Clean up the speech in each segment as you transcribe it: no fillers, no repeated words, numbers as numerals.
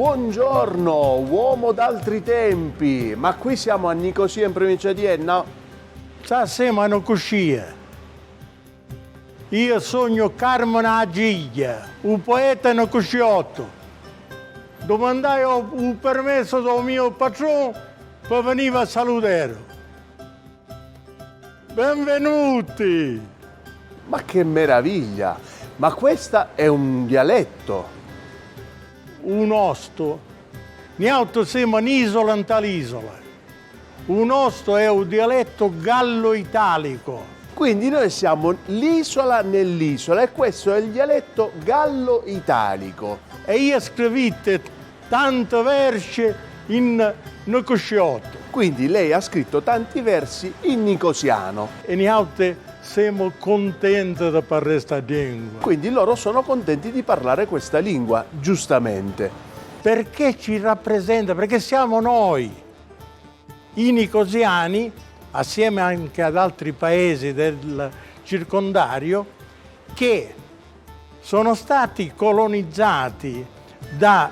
Buongiorno, uomo d'altri tempi, ma qui siamo a Nicosia in provincia di Enna? Sa siamo a Nicosia. Io sogno Carmine Agiglia, un poeta nicosiotto. Domandai il permesso del mio patrono per venire a salutare. Benvenuti! Ma che meraviglia! Ma questo è un dialetto. Un osto. Noi siamo un'isola in talisola. Un osto è un dialetto gallo-italico. Quindi noi siamo l'isola nell'isola e questo è il dialetto gallo-italico. E io scrivite tanti versi in nicosiotto. Quindi lei ha scritto tanti versi in nicosiano. E noi siamo contenti di parlare questa lingua. Quindi loro sono contenti di parlare questa lingua, giustamente. Perché ci rappresenta, perché siamo noi, i nicosiani, assieme anche ad altri paesi del circondario, che sono stati colonizzati da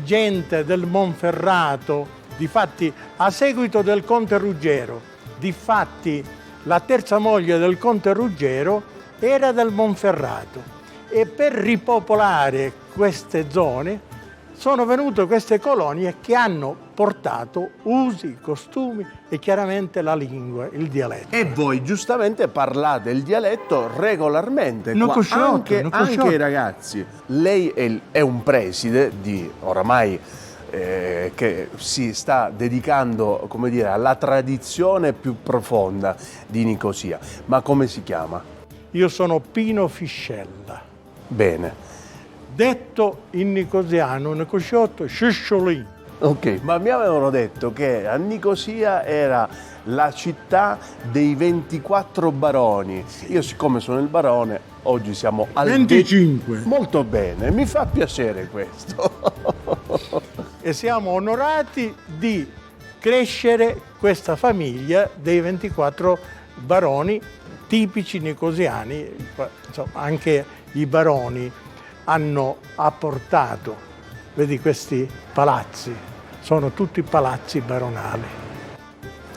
gente del Monferrato, difatti a seguito del conte Ruggero, difatti la terza moglie del conte Ruggero era del Monferrato e per ripopolare queste zone sono venute queste colonie che hanno portato usi, costumi e chiaramente la lingua, il dialetto. E voi giustamente parlate il dialetto regolarmente, anche i ragazzi. Lei è un preside di oramai che si sta dedicando, come dire, alla tradizione più profonda di Nicosia. Ma come si chiama? Io sono Pino Fiscella. Bene. Detto in nicosiano, nicosiotto, Scisciolin. Ok, ma mi avevano detto che a Nicosia era la città dei 24 baroni. Io, siccome sono il barone, oggi siamo al 25. Molto bene, mi fa piacere questo. E siamo onorati di crescere questa famiglia dei 24 baroni tipici nicosiani. Insomma, anche i baroni hanno apportato, vedi questi palazzi, sono tutti palazzi baronali.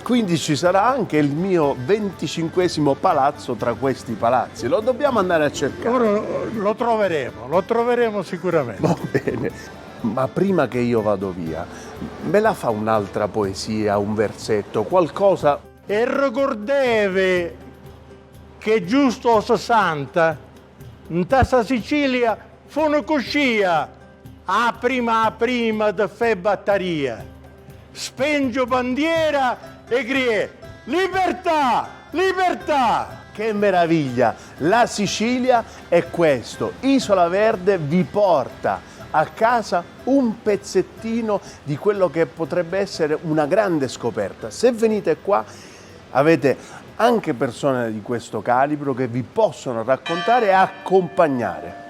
Quindi ci sarà anche il mio 25esimo palazzo tra questi palazzi, lo dobbiamo andare a cercare. Ora lo troveremo sicuramente. Va bene. Ma prima che io vado via, me la fa un'altra poesia, un versetto, qualcosa? E ricordeve che giusto 60, in tassa Sicilia fu una cuscia, a prima di fe battaria. Spengio bandiera e grie, libertà, libertà! Che meraviglia! La Sicilia è questo, Isola Verde vi porta a casa un pezzettino di quello che potrebbe essere una grande scoperta. Se venite qua avete anche persone di questo calibro che vi possono raccontare e accompagnare.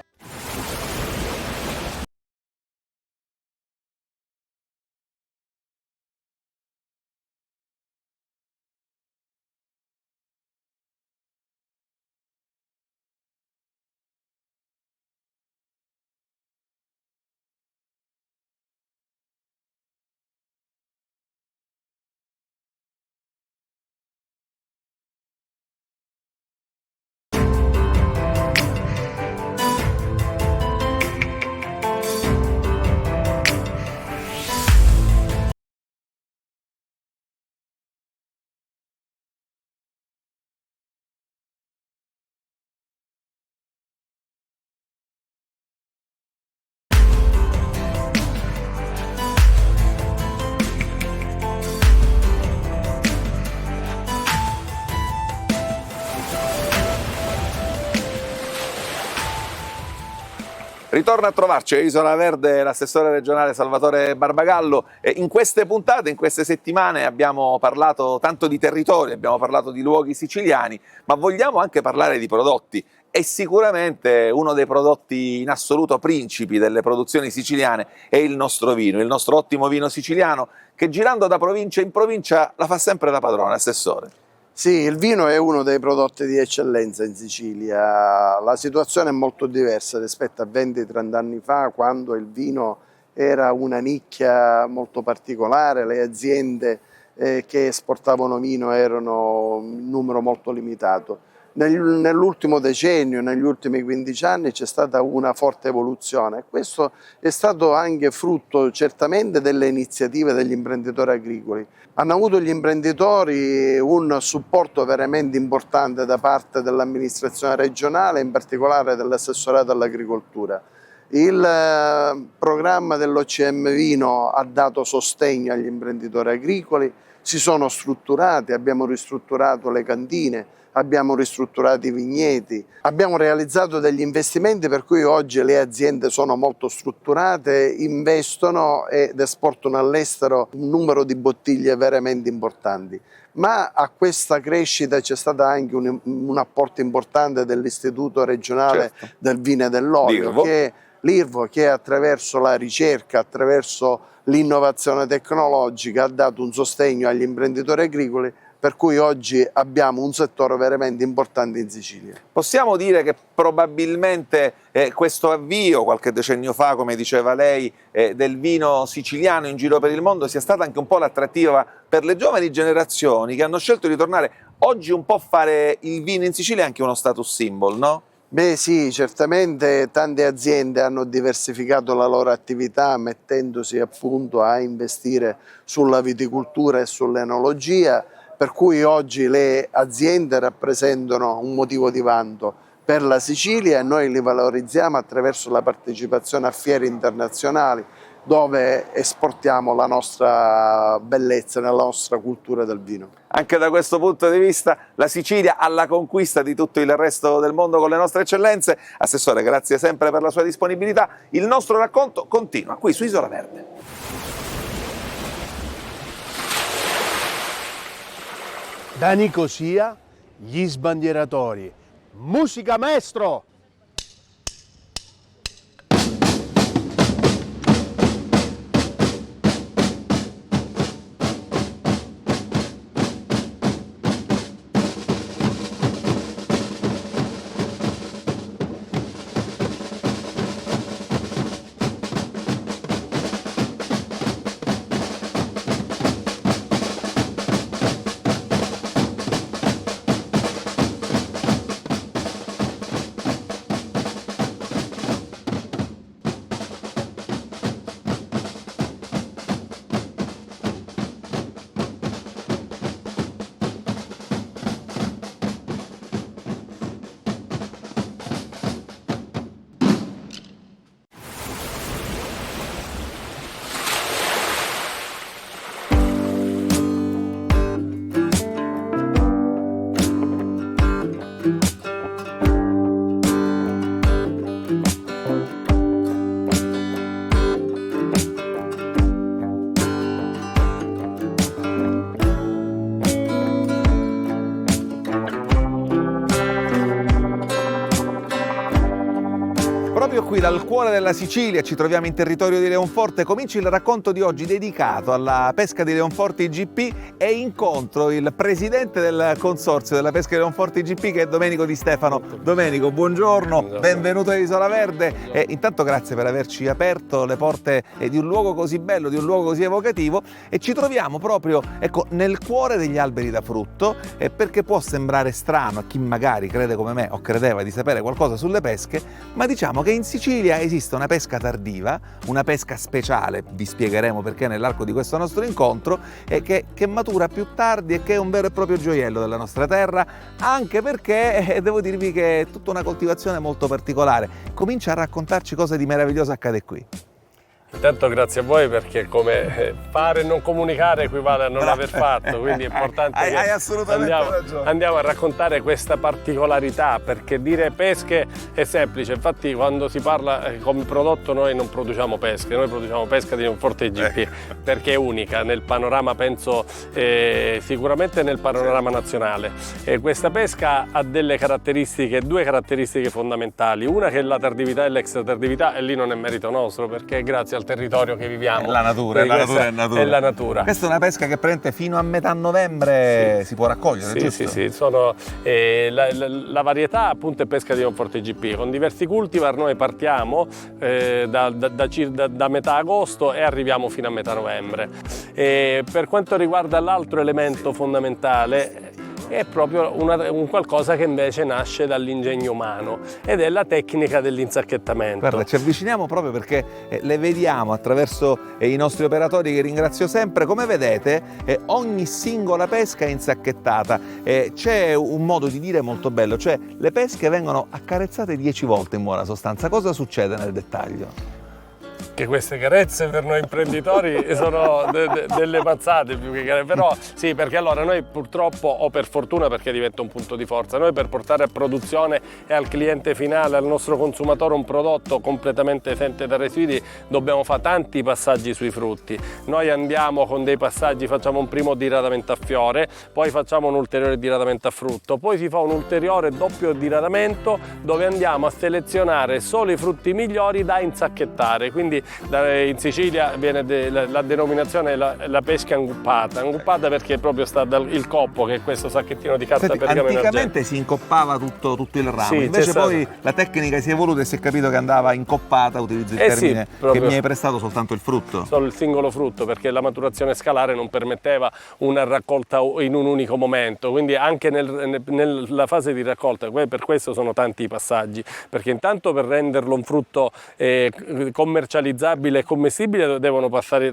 Ritorna a trovarci a Isola Verde l'assessore regionale Salvatore Barbagallo e in queste puntate, in queste settimane abbiamo parlato tanto di territori, abbiamo parlato di luoghi siciliani, ma vogliamo anche parlare di prodotti e sicuramente uno dei prodotti in assoluto principi delle produzioni siciliane è il nostro vino, il nostro ottimo vino siciliano che girando da provincia in provincia la fa sempre da padrone, assessore. Sì, il vino è uno dei prodotti di eccellenza in Sicilia. La situazione è molto diversa rispetto a 20-30 anni fa, quando il vino era una nicchia molto particolare, le aziende che esportavano vino erano in numero molto limitato. Nell'ultimo decennio, negli ultimi 15 anni, c'è stata una forte evoluzione. Questo è stato anche frutto certamente delle iniziative degli imprenditori agricoli. Hanno avuto gli imprenditori un supporto veramente importante da parte dell'amministrazione regionale, in particolare dell'assessorato all'agricoltura. Il programma dell'OCM Vino ha dato sostegno agli imprenditori agricoli, si sono strutturati, abbiamo ristrutturato le cantine, abbiamo ristrutturato i vigneti, abbiamo realizzato degli investimenti per cui oggi le aziende sono molto strutturate, investono ed esportano all'estero un numero di bottiglie veramente importanti. Ma a questa crescita c'è stato anche un apporto importante dell'Istituto regionale del vino e dell'olio, l'IRVO, che attraverso la ricerca, attraverso l'innovazione tecnologica ha dato un sostegno agli imprenditori agricoli, per cui oggi abbiamo un settore veramente importante in Sicilia. Possiamo dire che probabilmente questo avvio, qualche decennio fa, come diceva lei, del vino siciliano in giro per il mondo sia stata anche un po' l'attrattiva per le giovani generazioni che hanno scelto di tornare. Oggi un po' fare il vino in Sicilia è anche uno status symbol, no? Beh sì, certamente tante aziende hanno diversificato la loro attività mettendosi appunto a investire sulla viticoltura e sull'enologia, per cui oggi le aziende rappresentano un motivo di vanto per la Sicilia e noi li valorizziamo attraverso la partecipazione a fiere internazionali dove esportiamo la nostra bellezza, la nostra cultura del vino. Anche da questo punto di vista la Sicilia alla conquista di tutto il resto del mondo con le nostre eccellenze. Assessore, grazie sempre per la sua disponibilità. Il nostro racconto continua qui su Isola Verde. Da Nicosia, gli sbandieratori. Musica maestro! Proprio qui dal cuore della Sicilia ci troviamo in territorio di Leonforte. Comincia il racconto di oggi dedicato alla pesca di Leonforte IGP e incontro il presidente del consorzio della pesca di Leonforte IGP che è Domenico Di Stefano. Domenico, buongiorno, benvenuto a Isola Verde. Intanto grazie per averci aperto le porte di un luogo così bello, di un luogo così evocativo, e ci troviamo proprio nel cuore degli alberi da frutto, perché può sembrare strano a chi magari crede come me o credeva di sapere qualcosa sulle pesche, ma diciamo che in Sicilia esiste una pesca tardiva, una pesca speciale, vi spiegheremo perché nell'arco di questo nostro incontro, che matura più tardi e che è un vero e proprio gioiello della nostra terra, anche perché devo dirvi che è tutta una coltivazione molto particolare. Comincia a raccontarci cosa di meraviglioso accade qui. Intanto grazie a voi, perché come fare e non comunicare equivale a non aver fatto, quindi è importante che hai assolutamente ragione. Andiamo a raccontare questa particolarità, perché dire pesche è semplice, infatti quando si parla come prodotto noi non produciamo pesche, noi produciamo pesca di Leonforte IGP, perché è unica nel panorama, penso sicuramente nel panorama nazionale. Questa pesca ha delle caratteristiche, due caratteristiche fondamentali, una che è la tardività e l'extra tardività, e lì non è merito nostro perché grazie al al territorio che viviamo. La natura, Quindi la natura è questa natura. è la natura. Questa è una pesca che prende fino a metà novembre, si può raccogliere, Sì, giusto? sì, sono, la varietà appunto è pesca di Monforte GP. Con diversi cultivar noi partiamo da metà agosto e arriviamo fino a metà novembre. Per quanto riguarda l'altro elemento fondamentale, è proprio un qualcosa che invece nasce dall'ingegno umano ed è la tecnica dell'insacchettamento. Guarda, ci avviciniamo proprio perché le vediamo attraverso i nostri operatori, che ringrazio sempre. Come vedete, ogni singola pesca è insacchettata. C'è un modo di dire molto bello, cioè le pesche vengono accarezzate 10 volte in buona sostanza. Cosa succede nel dettaglio? Che queste carezze per noi imprenditori sono delle mazzate più che carezze, però sì, perché allora noi purtroppo, o per fortuna perché diventa un punto di forza, noi per portare a produzione e al cliente finale, al nostro consumatore, un prodotto completamente esente da residui, dobbiamo fare tanti passaggi sui frutti. Noi andiamo con dei passaggi, facciamo un primo diradamento a fiore, poi facciamo un ulteriore diradamento a frutto, poi si fa un ulteriore doppio diradamento dove andiamo a selezionare solo i frutti migliori da insacchettare. Quindi in Sicilia viene la denominazione la pesca anguppata perché proprio sta il coppo, che è questo sacchettino di carta pergamena anticamente argento. si incoppava tutto il ramo, Sì, invece c'è poi la tecnica si è evoluta e si è capito che andava incoppata, utilizzo il termine sì, proprio. che mi hai prestato, soltanto il frutto. Solo il singolo frutto, perché la maturazione scalare non permetteva una raccolta in un unico momento, quindi anche nella fase di raccolta, per questo sono tanti i passaggi, perché intanto per renderlo un frutto commercializzabile e commestibile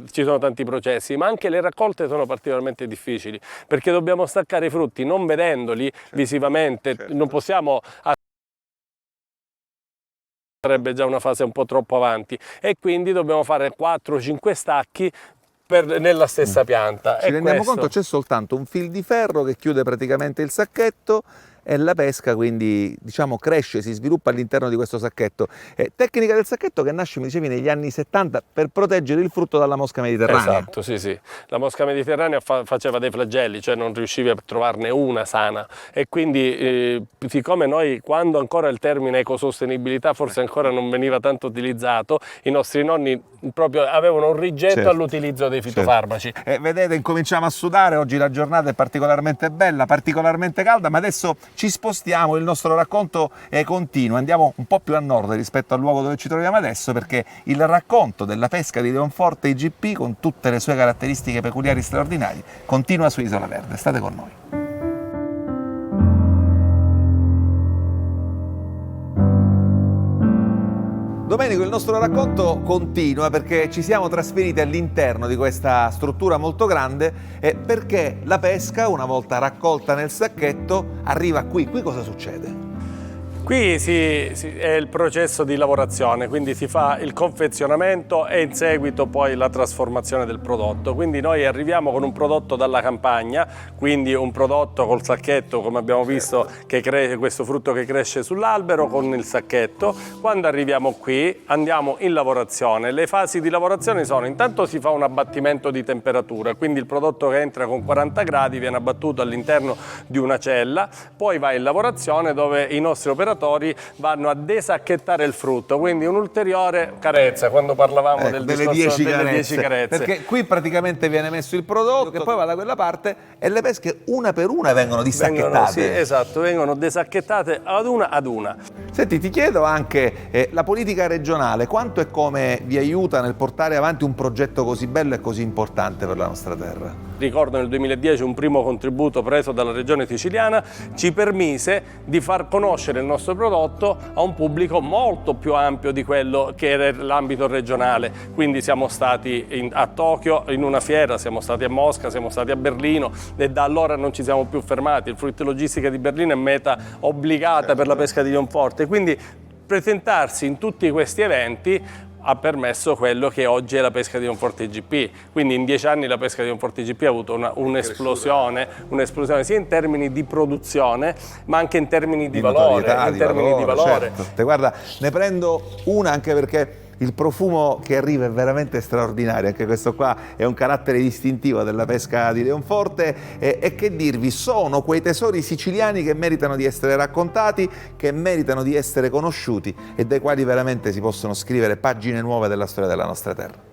ci sono tanti processi, ma anche le raccolte sono particolarmente difficili, perché dobbiamo staccare i frutti non vedendoli visivamente, non possiamo, sarebbe già una fase un po' troppo avanti, e quindi dobbiamo fare 4-5 stacchi nella stessa pianta. Ci rendiamo conto, c'è soltanto un fil di ferro che chiude praticamente il sacchetto e la pesca quindi, diciamo, cresce, si sviluppa all'interno di questo sacchetto. Tecnica del sacchetto che nasce, mi dicevi, negli anni 70 per proteggere il frutto dalla mosca mediterranea. Esatto, sì. La mosca mediterranea faceva dei flagelli, cioè non riuscivi a trovarne una sana, e quindi siccome noi, quando ancora il termine ecosostenibilità forse ancora non veniva tanto utilizzato, i nostri nonni proprio avevano un rigetto all'utilizzo dei fitofarmaci. Vedete, incominciamo a sudare, oggi la giornata è particolarmente bella, particolarmente calda, ma adesso ci spostiamo, il nostro racconto continua, andiamo un po' più a nord rispetto al luogo dove ci troviamo adesso, perché il racconto della pesca di Leonforte IGP, con tutte le sue caratteristiche peculiari straordinarie, continua su Isola Verde. State con noi. Domenico, il nostro racconto continua perché ci siamo trasferiti all'interno di questa struttura molto grande, perché la pesca, una volta raccolta nel sacchetto, arriva qui. Qui cosa succede? Qui è il processo di lavorazione, quindi si fa il confezionamento e in seguito poi la trasformazione del prodotto. Quindi noi arriviamo con un prodotto dalla campagna, quindi un prodotto col sacchetto, come abbiamo visto, questo frutto che cresce sull'albero con il sacchetto. Quando arriviamo qui andiamo in lavorazione. Le fasi di lavorazione sono: intanto si fa un abbattimento di temperatura, quindi il prodotto che entra con 40 gradi viene abbattuto all'interno di una cella, poi va in lavorazione dove i nostri operatori vanno a desacchettare il frutto, quindi un'ulteriore carezza quando parlavamo delle 10 carezze. Perché qui praticamente viene messo il prodotto che poi va da quella parte e le pesche una per una vengono disacchettate. Sì, esatto, vengono desacchettate ad una. Senti, ti chiedo anche la politica regionale, quanto e come vi aiuta nel portare avanti un progetto così bello e così importante per la nostra terra? Ricordo nel 2010 un primo contributo preso dalla regione siciliana ci permise di far conoscere il nostro prodotto a un pubblico molto più ampio di quello che era l'ambito regionale. Quindi siamo stati a Tokyo in una fiera, siamo stati a Mosca, siamo stati a Berlino e da allora non ci siamo più fermati. Il Fruit Logistica di Berlino è meta obbligata per la pesca di Leonforte, quindi presentarsi in tutti questi eventi ha permesso quello che oggi è la pesca di Leonforte IGP. Quindi in 10 anni la pesca di Leonforte IGP ha avuto un'esplosione sia in termini di produzione ma anche in termini di valore. Certo. Guarda, ne prendo una anche perché Il profumo che arriva è veramente straordinario, anche questo qua è un carattere distintivo della pesca di Leonforte e che dirvi, sono quei tesori siciliani che meritano di essere raccontati, che meritano di essere conosciuti e dai quali veramente si possono scrivere pagine nuove della storia della nostra terra.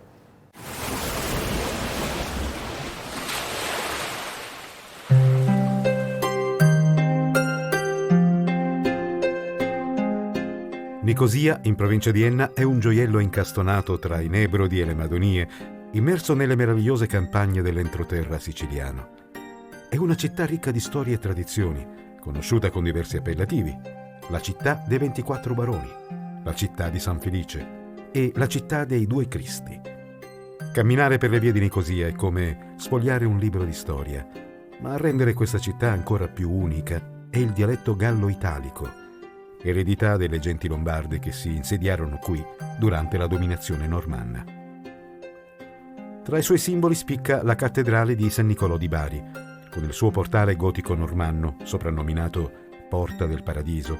Nicosia, in provincia di Enna, è un gioiello incastonato tra i Nebrodi e le Madonie, immerso nelle meravigliose campagne dell'entroterra siciliano. È una città ricca di storie e tradizioni, conosciuta con diversi appellativi: la città dei 24 baroni, la città di San Felice e la città dei Due Cristi. Camminare per le vie di Nicosia è come sfogliare un libro di storia, ma a rendere questa città ancora più unica è il dialetto gallo-italico, eredità delle genti lombarde che si insediarono qui durante la dominazione normanna. Tra i suoi simboli spicca la cattedrale di San Nicolò di Bari, con il suo portale gotico normanno, soprannominato Porta del Paradiso,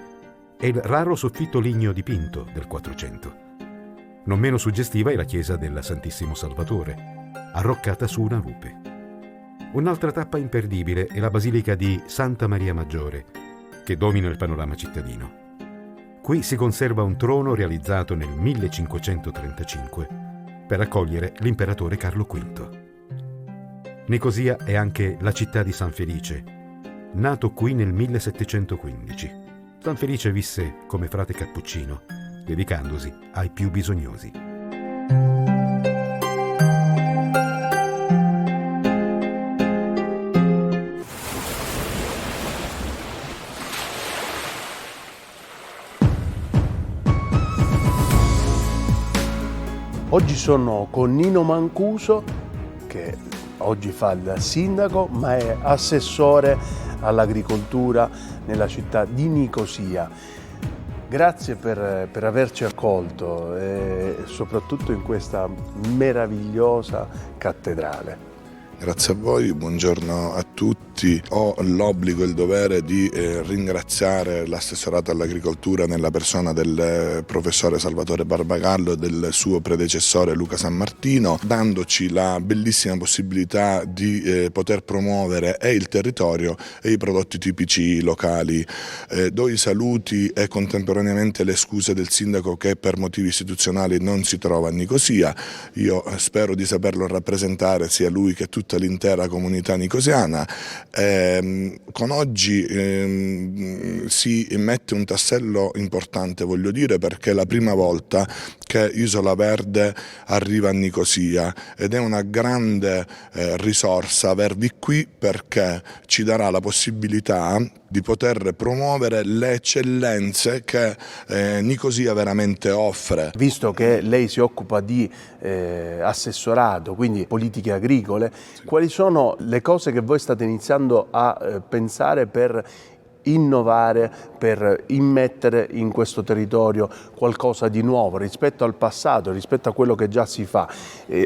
e il raro soffitto ligneo dipinto del 400. Non meno suggestiva è la chiesa del Santissimo Salvatore, arroccata su una rupe. Un'altra tappa imperdibile è la basilica di Santa Maria Maggiore, che domina il panorama cittadino. Qui si conserva un trono realizzato nel 1535 per accogliere l'imperatore Carlo V. Nicosia è anche la città di San Felice, nato qui nel 1715. San Felice visse come frate cappuccino, dedicandosi ai più bisognosi. Oggi sono con Nino Mancuso, che oggi fa il sindaco, ma è assessore all'agricoltura nella città di Nicosia. Grazie per averci accolto e soprattutto in questa meravigliosa cattedrale. Grazie a voi, buongiorno a tutti. Ho l'obbligo e il dovere di ringraziare l'assessorato all'agricoltura nella persona del professore Salvatore Barbagallo e del suo predecessore Luca Sammartino, dandoci la bellissima possibilità di poter promuovere e il territorio e i prodotti tipici locali. Do i saluti e contemporaneamente le scuse del sindaco che per motivi istituzionali non si trova a Nicosia. Io spero di saperlo rappresentare, sia lui che tutta l'intera comunità nicosiana. Con oggi si mette un tassello importante, voglio dire, perché è la prima volta che Isola Verde arriva a Nicosia ed è una grande risorsa avervi qui, perché ci darà la possibilità di poter promuovere le eccellenze che Nicosia veramente offre. Visto che lei si occupa di assessorato, quindi politiche agricole, sì, quali sono le cose che voi state iniziando a pensare per innovare, per immettere in questo territorio qualcosa di nuovo rispetto al passato, rispetto a quello che già si fa?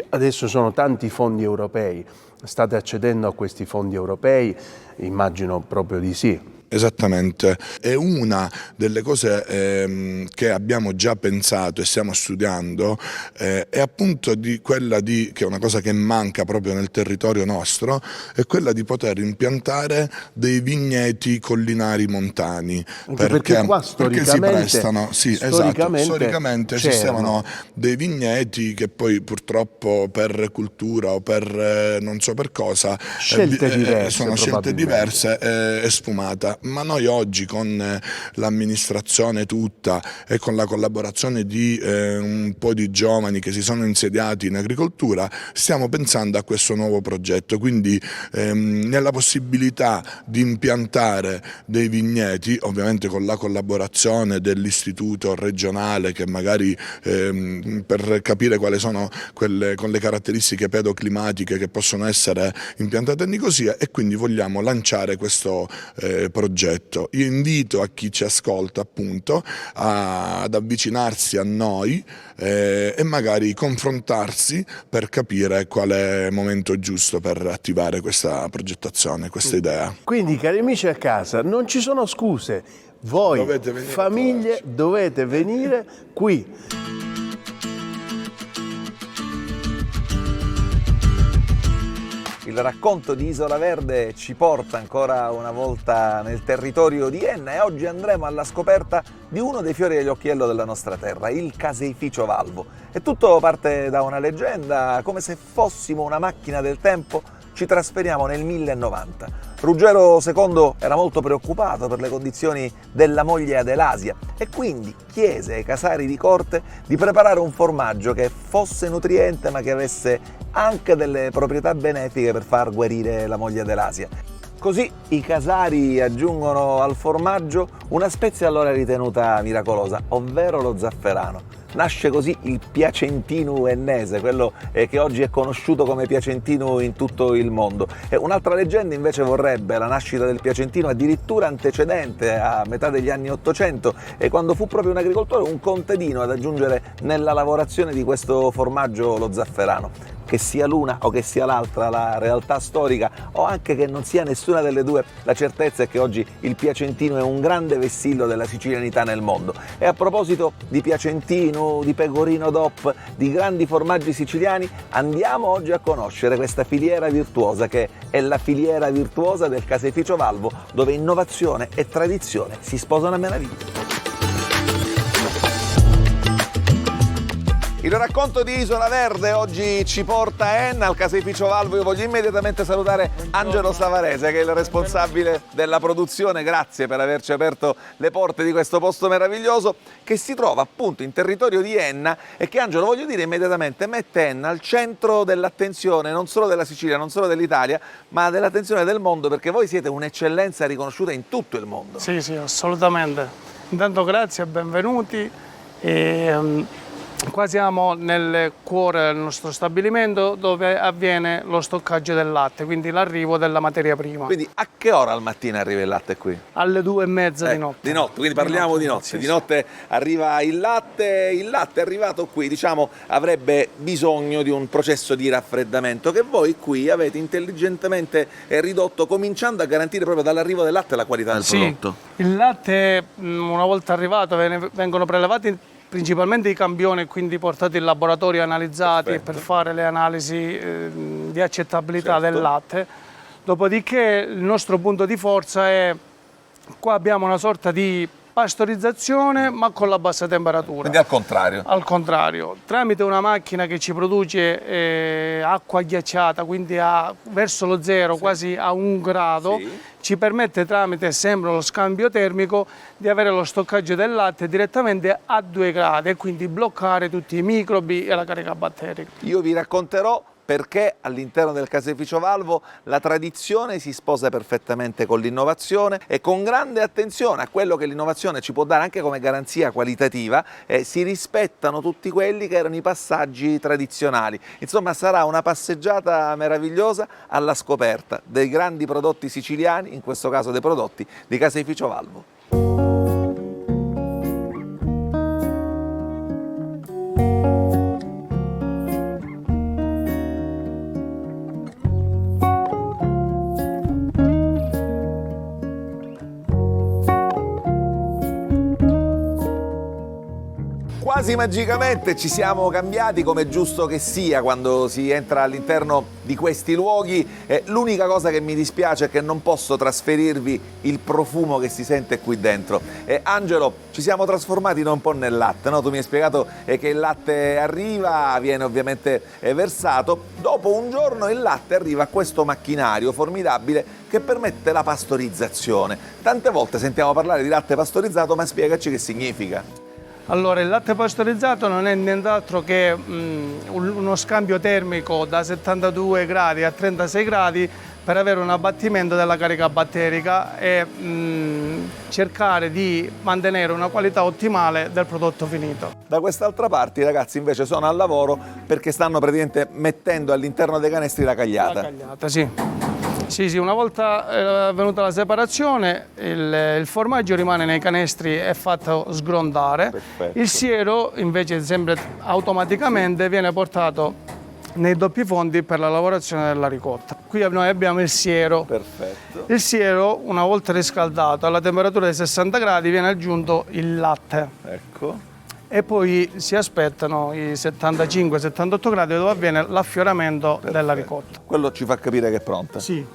Adesso sono tanti fondi europei, state accedendo a questi fondi europei? Immagino proprio di sì. Esattamente, è una delle cose che abbiamo già pensato e stiamo studiando, è appunto che è una cosa che manca proprio nel territorio nostro, è quella di poter impiantare dei vigneti collinari montani. Perché qua storicamente, perché si prestano, sì, storicamente esistevano dei vigneti che poi purtroppo per cultura o per non so per cosa sono scelte diverse, è sfumata. Ma noi oggi con l'amministrazione tutta e con la collaborazione di un po' di giovani che si sono insediati in agricoltura stiamo pensando a questo nuovo progetto, quindi nella possibilità di impiantare dei vigneti, ovviamente con la collaborazione dell'istituto regionale che magari per capire quali sono quelle con le caratteristiche pedoclimatiche che possono essere impiantate a Nicosia, e quindi vogliamo lanciare questo progetto. Io invito a chi ci ascolta appunto ad avvicinarsi a noi e magari confrontarsi per capire qual è il momento giusto per attivare questa progettazione, questa idea. Quindi cari amici a casa, non ci sono scuse, voi famiglie dovete venire qui. Il racconto di Isola Verde ci porta ancora una volta nel territorio di Enna e oggi andremo alla scoperta di uno dei fiori degli occhiello della nostra terra, il caseificio valvo. E tutto parte da una leggenda, come se fossimo una macchina del tempo, ci trasferiamo nel 1090. Ruggero II era molto preoccupato per le condizioni della moglie Adelasia e quindi chiese ai casari di corte di preparare un formaggio che fosse nutriente ma che avesse anche delle proprietà benefiche per far guarire la moglie Adelasia. Così i casari aggiungono al formaggio una spezia allora ritenuta miracolosa, ovvero lo zafferano. Nasce così il piacentino ennese, quello che oggi è conosciuto come piacentino in tutto il mondo. Un'altra leggenda invece vorrebbe la nascita del piacentino addirittura antecedente a metà degli anni 800, quando fu proprio un agricoltore, un contadino, ad aggiungere nella lavorazione di questo formaggio lo zafferano. Che sia l'una o che sia l'altra la realtà storica, o anche che non sia nessuna delle due, la certezza è che oggi il piacentino è un grande vessillo della sicilianità nel mondo. E a proposito di piacentino, di pecorino DOP, di grandi formaggi siciliani, andiamo oggi a conoscere questa filiera virtuosa che è la filiera virtuosa del caseificio valvo, dove innovazione e tradizione si sposano a meraviglia. Il racconto di Isola Verde oggi ci porta a Enna, al caseificio valvo. Io voglio immediatamente salutare Angelo Savarese, che è il responsabile della produzione. Grazie per averci aperto le porte di questo posto meraviglioso che si trova appunto in territorio di Enna e che, Angelo, voglio dire immediatamente, mette Enna al centro dell'attenzione non solo della Sicilia, non solo dell'Italia, ma dell'attenzione del mondo, perché voi siete un'eccellenza riconosciuta in tutto il mondo. Sì, sì, assolutamente. Intanto grazie e benvenuti. Qua siamo nel cuore del nostro stabilimento dove avviene lo stoccaggio del latte, quindi l'arrivo della materia prima. Quindi a che ora al mattino arriva il latte qui? Alle 2:30 di notte. Di notte, quindi parliamo di notte. Sì, di notte arriva il latte è arrivato qui, diciamo, avrebbe bisogno di un processo di raffreddamento che voi qui avete intelligentemente ridotto, cominciando a garantire proprio dall'arrivo del latte la qualità del prodotto. Il latte, una volta arrivato, vengono prelevati principalmente i campioni e quindi portati in laboratorio, analizzati per fare le analisi di accettabilità del latte. Dopodiché il nostro punto di forza è, qua abbiamo una sorta di pastorizzazione ma con la bassa temperatura. Quindi al contrario? Al contrario, tramite una macchina che ci produce acqua ghiacciata, quindi verso lo zero, quasi a 1 grado, ci permette tramite sempre lo scambio termico di avere lo stoccaggio del latte direttamente a 2 gradi e quindi bloccare tutti i microbi e la carica batterica. Io vi racconterò perché all'interno del caseificio valvo la tradizione si sposa perfettamente con l'innovazione e con grande attenzione a quello che l'innovazione ci può dare anche come garanzia qualitativa, si rispettano tutti quelli che erano i passaggi tradizionali. Insomma, sarà una passeggiata meravigliosa alla scoperta dei grandi prodotti siciliani, in questo caso dei prodotti di caseificio valvo. Quasi magicamente ci siamo cambiati, come è giusto che sia quando si entra all'interno di questi luoghi. L'unica cosa che mi dispiace è che non posso trasferirvi il profumo che si sente qui dentro. Angelo, ci siamo trasformati un po' nel latte, no? Tu mi hai spiegato che il latte arriva, viene ovviamente versato. Dopo un giorno il latte arriva a questo macchinario formidabile che permette la pastorizzazione. Tante volte sentiamo parlare di latte pastorizzato, ma spiegaci che significa. Allora, il latte pastorizzato non è nient'altro che uno scambio termico da 72 gradi a 36 gradi per avere un abbattimento della carica batterica e cercare di mantenere una qualità ottimale del prodotto finito. Da quest'altra parte i ragazzi invece sono al lavoro perché stanno praticamente mettendo all'interno dei canestri la cagliata. La cagliata, sì. Sì, una volta avvenuta la separazione, il formaggio rimane nei canestri e è fatto sgrondare. Perfetto. Il siero invece sempre automaticamente viene portato nei doppi fondi per la lavorazione della ricotta. Qui noi abbiamo il siero. Perfetto. Il siero, una volta riscaldato alla temperatura di 60 gradi, viene aggiunto il latte. Ecco. e poi si aspettano i 75-78 gradi dove avviene l'affioramento della ricotta. Quello ci fa capire che è pronta. Sì,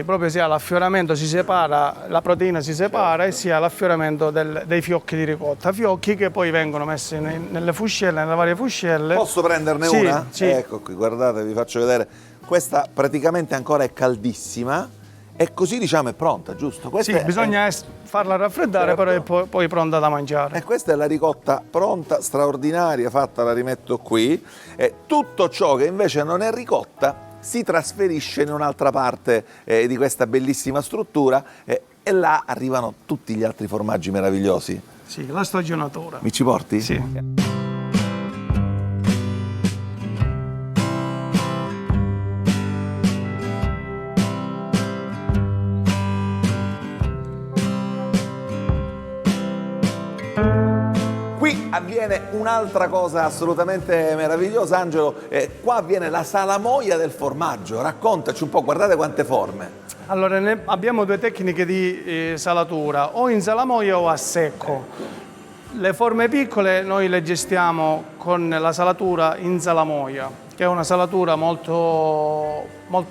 proprio sia l'affioramento si separa, la proteina si separa, e sia l'affioramento dei fiocchi di ricotta, fiocchi che poi vengono messi nelle fuscelle, nelle varie fuscelle. Posso prenderne una? Sì. Ecco qui, guardate, vi faccio vedere. Questa praticamente ancora è caldissima. E così diciamo è pronta, giusto? Bisogna farla raffreddare, certo. Però è poi pronta da mangiare. E questa è la ricotta pronta, straordinaria, fatta, la rimetto qui. E tutto ciò che invece non è ricotta si trasferisce in un'altra parte di questa bellissima struttura e là arrivano tutti gli altri formaggi meravigliosi. Sì, la stagionatura. Mi ci porti? Sì. Avviene un'altra cosa assolutamente meravigliosa, Angelo, qua avviene la salamoia del formaggio, raccontaci un po', guardate quante forme. Allora, abbiamo due tecniche di salatura, o in salamoia o a secco. Le forme piccole noi le gestiamo con la salatura in salamoia, che è una salatura molto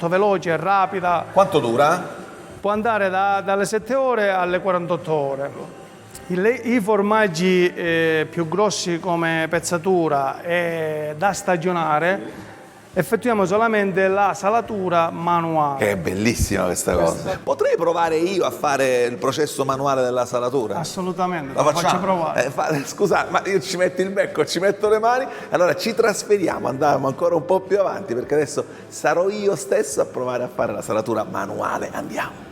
veloce e rapida. Quanto dura? Può andare dalle 7 ore alle 48 ore. I formaggi più grossi come pezzatura e da stagionare effettuiamo solamente la salatura manuale. Che è bellissima questa cosa. Potrei provare io a fare il processo manuale della salatura? Assolutamente, lo faccio provare. Scusate, ma io ci metto il becco, ci metto le mani, allora ci trasferiamo, andiamo ancora un po' più avanti perché adesso sarò io stesso a provare a fare la salatura manuale. Andiamo.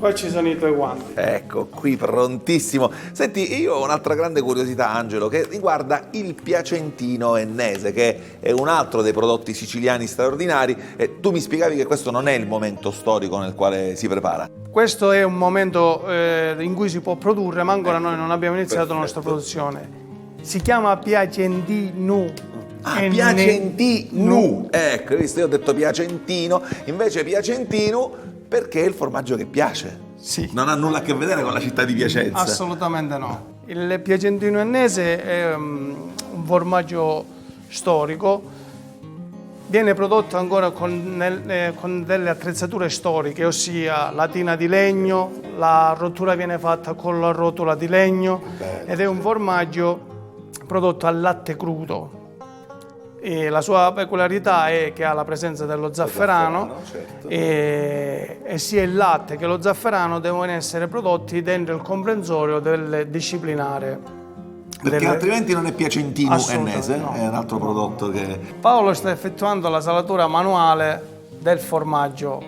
Qua ci sono i tuoi guanti. Ecco, qui prontissimo. Senti, io ho un'altra grande curiosità, Angelo, che riguarda il piacentino ennese, che è un altro dei prodotti siciliani straordinari. E tu mi spiegavi che questo non è il momento storico nel quale si prepara. Questo è un momento in cui si può produrre, ma ancora noi non abbiamo iniziato la nostra produzione. Si chiama piacentino. Piacentino. Ecco, visto, io ho detto piacentino, invece piacentino perché è il formaggio che piace. Sì. Non ha nulla a che vedere con la città di Piacenza. Assolutamente no. Il piacentino ennese è un formaggio storico, viene prodotto ancora con delle attrezzature storiche, ossia latina di legno, la rottura viene fatta con la rotola di legno. Bello. Ed è un formaggio prodotto al latte crudo. E la sua peculiarità è che ha la presenza dello zafferano, certo. e sia il latte che lo zafferano devono essere prodotti dentro il comprensorio del disciplinare. Perché altrimenti non è piacentino ennese, no. È un altro prodotto che... Paolo sta effettuando la salatura manuale del formaggio,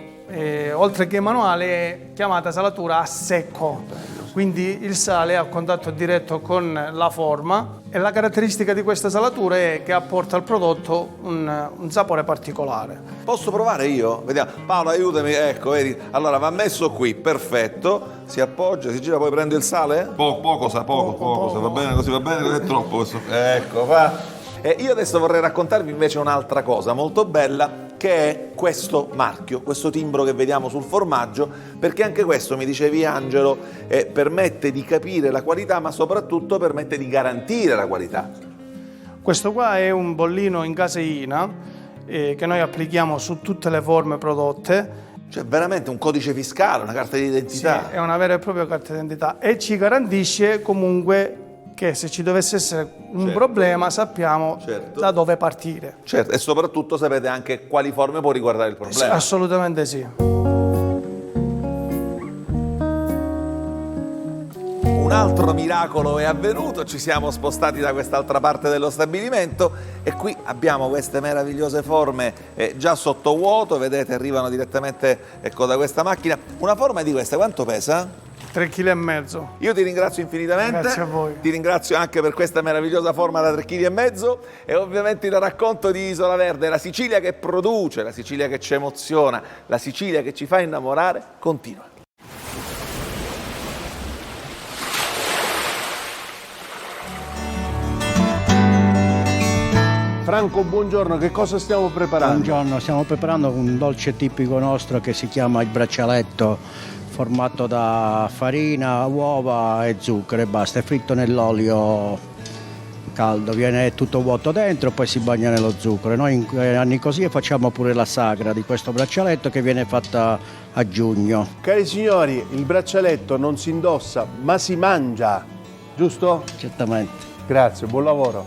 oltre che manuale è chiamata salatura a secco. Quindi il sale è a contatto diretto con la forma e la caratteristica di questa salatura è che apporta al prodotto un sapore particolare. Posso provare io? Vediamo. Paolo, aiutami, ecco, vedi. Allora va messo qui, perfetto. Si appoggia, si gira, poi prendo il sale? Poco, se va bene così, è troppo questo. Ecco, va. E io adesso vorrei raccontarvi invece un'altra cosa molto bella, che è questo marchio, questo timbro che vediamo sul formaggio, perché anche questo, mi dicevi Angelo, permette di capire la qualità, ma soprattutto permette di garantire la qualità. Questo qua è un bollino in caseina che noi applichiamo su tutte le forme prodotte. Cioè veramente un codice fiscale, una carta di identità. Sì, è una vera e propria carta di identità e ci garantisce comunque che se ci dovesse essere un problema sappiamo da dove partire. Certo, e soprattutto sapete anche quali forme può riguardare il problema. Assolutamente sì. Un altro miracolo è avvenuto, ci siamo spostati da quest'altra parte dello stabilimento e qui abbiamo queste meravigliose forme già sotto vuoto, vedete, arrivano direttamente da questa macchina. Una forma di questa quanto pesa? 3,5 kg. Io ti ringrazio infinitamente. Grazie a voi. Ti ringrazio anche per questa meravigliosa forma da 3,5 kg e ovviamente il racconto di Isola Verde, la Sicilia che produce, la Sicilia che ci emoziona, la Sicilia che ci fa innamorare, continua. Franco, buongiorno, che cosa stiamo preparando? Buongiorno, stiamo preparando un dolce tipico nostro che si chiama il braccialetto, formato da farina, uova e zucchero e basta, è fritto nell'olio caldo, viene tutto vuoto dentro, poi si bagna nello zucchero. Noi a Nicosia facciamo pure la sagra di questo braccialetto che viene fatta a giugno. Cari signori, il braccialetto non si indossa, ma si mangia, giusto? Certamente. Grazie, buon lavoro.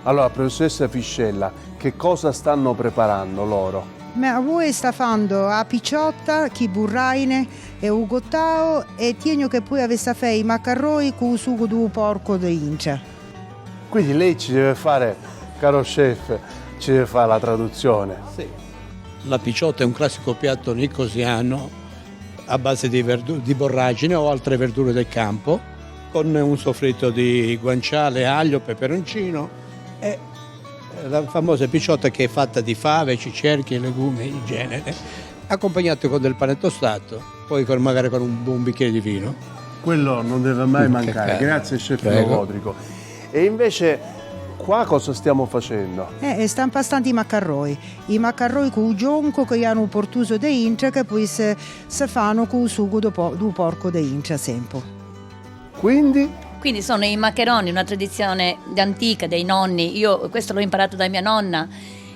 Allora, professoressa Fiscella, che cosa stanno preparando loro? Ma voi sta facendo a picciotta, chi burraine e ugottao e tienio che poi avesse fatto i macarroni con il sugo di porco di incia. Quindi lei ci deve fare, caro chef, ci deve fare la traduzione. Sì. La picciotta è un classico piatto nicosiano a base di borragine o altre verdure del campo, con un soffritto di guanciale, aglio, peperoncino e la famosa picciotta che è fatta di fave, cicerchi e legumi in genere, accompagnato con del pane tostato, poi magari con un buon bicchiere di vino. Quello non deve mai mancare. Grazie, chef Novodrico. E invece qua cosa stiamo facendo? Stanno passando i macarroni con il gionco che hanno portuso di incia che poi si fanno con il sugo di porco di incia sempre. Quindi sono i maccheroni, una tradizione antica dei nonni. Io questo l'ho imparato da mia nonna,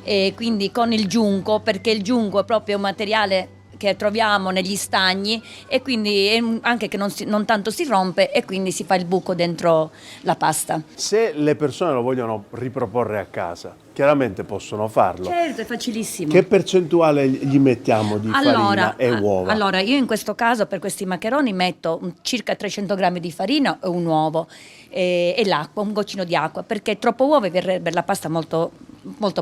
e quindi con il giunco, perché il giunco è proprio un materiale che troviamo negli stagni e quindi anche che non tanto si rompe e quindi si fa il buco dentro la pasta. Se le persone lo vogliono riproporre a casa, chiaramente possono farlo. Certo, è facilissimo. Che percentuale gli mettiamo di farina e uova? Allora, io in questo caso per questi maccheroni metto circa 300 grammi di farina e un uovo e l'acqua, un goccino di acqua, perché troppo uovo verrebbe la pasta molto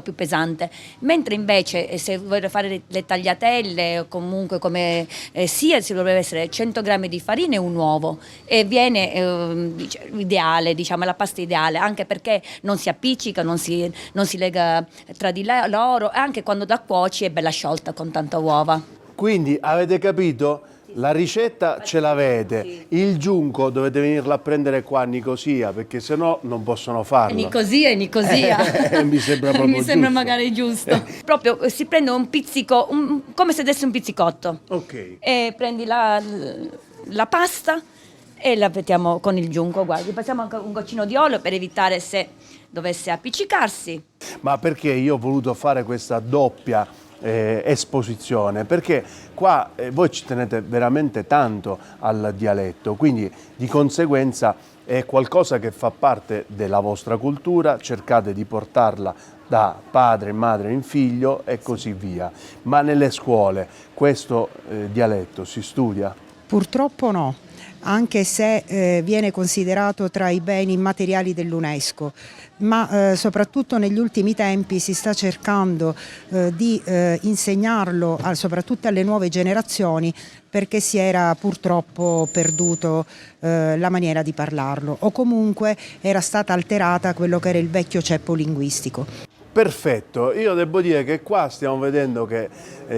più pesante, mentre invece se voglio fare le tagliatelle o comunque come sia, si dovrebbe essere 100 grammi di farina e un uovo e viene ideale, diciamo, la pasta ideale, anche perché non si appiccica, non si lega tra di loro, e anche quando da cuoci è bella sciolta con tanta uova. Quindi avete capito? La ricetta ce l'avete, il giunco dovete venirla a prendere qua a Nicosia, perché sennò non possono farlo. Nicosia è Nicosia. Mi sembra proprio Mi sembra giusto. magari giusto. Proprio si prende un pizzico, come se desse un pizzicotto. Ok. E prendi la pasta e la mettiamo con il giunco. Guardi, passiamo anche un goccino di olio per evitare se dovesse appiccicarsi. Ma perché io ho voluto fare questa doppia esposizione? Perché qua voi ci tenete veramente tanto al dialetto, quindi di conseguenza è qualcosa che fa parte della vostra cultura, cercate di portarla da padre in madre in figlio e così via. Ma nelle scuole questo dialetto si studia? Purtroppo no, anche se viene considerato tra i beni immateriali dell'UNESCO, ma soprattutto negli ultimi tempi si sta cercando di insegnarlo soprattutto alle nuove generazioni, perché si era purtroppo perduto la maniera di parlarlo, o comunque era stata alterata quello che era il vecchio ceppo linguistico. Perfetto, io devo dire che qua stiamo vedendo che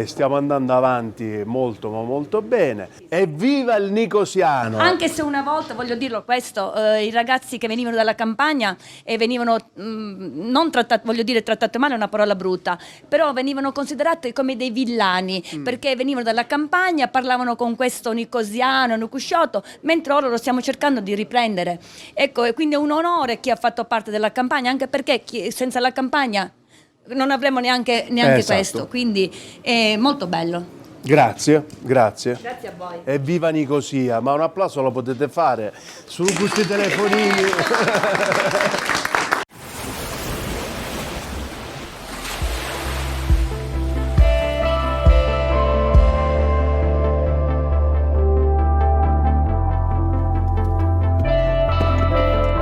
stiamo andando avanti molto ma molto bene. Evviva il nicosiano! Anche se una volta, voglio dirlo questo, i ragazzi che venivano dalla campagna e venivano non trattati, voglio dire trattati male è una parola brutta, però venivano considerati come dei villani, perché venivano dalla campagna, parlavano con questo nicosiano, nucusciotto, mentre ora lo stiamo cercando di riprendere. Ecco, e quindi è un onore chi ha fatto parte della campagna, anche perché senza la campagna non avremmo neanche Esatto. questo, quindi è molto bello. Grazie. Grazie a voi. Evviva Nicosia, ma un applauso lo potete fare su questi telefonini.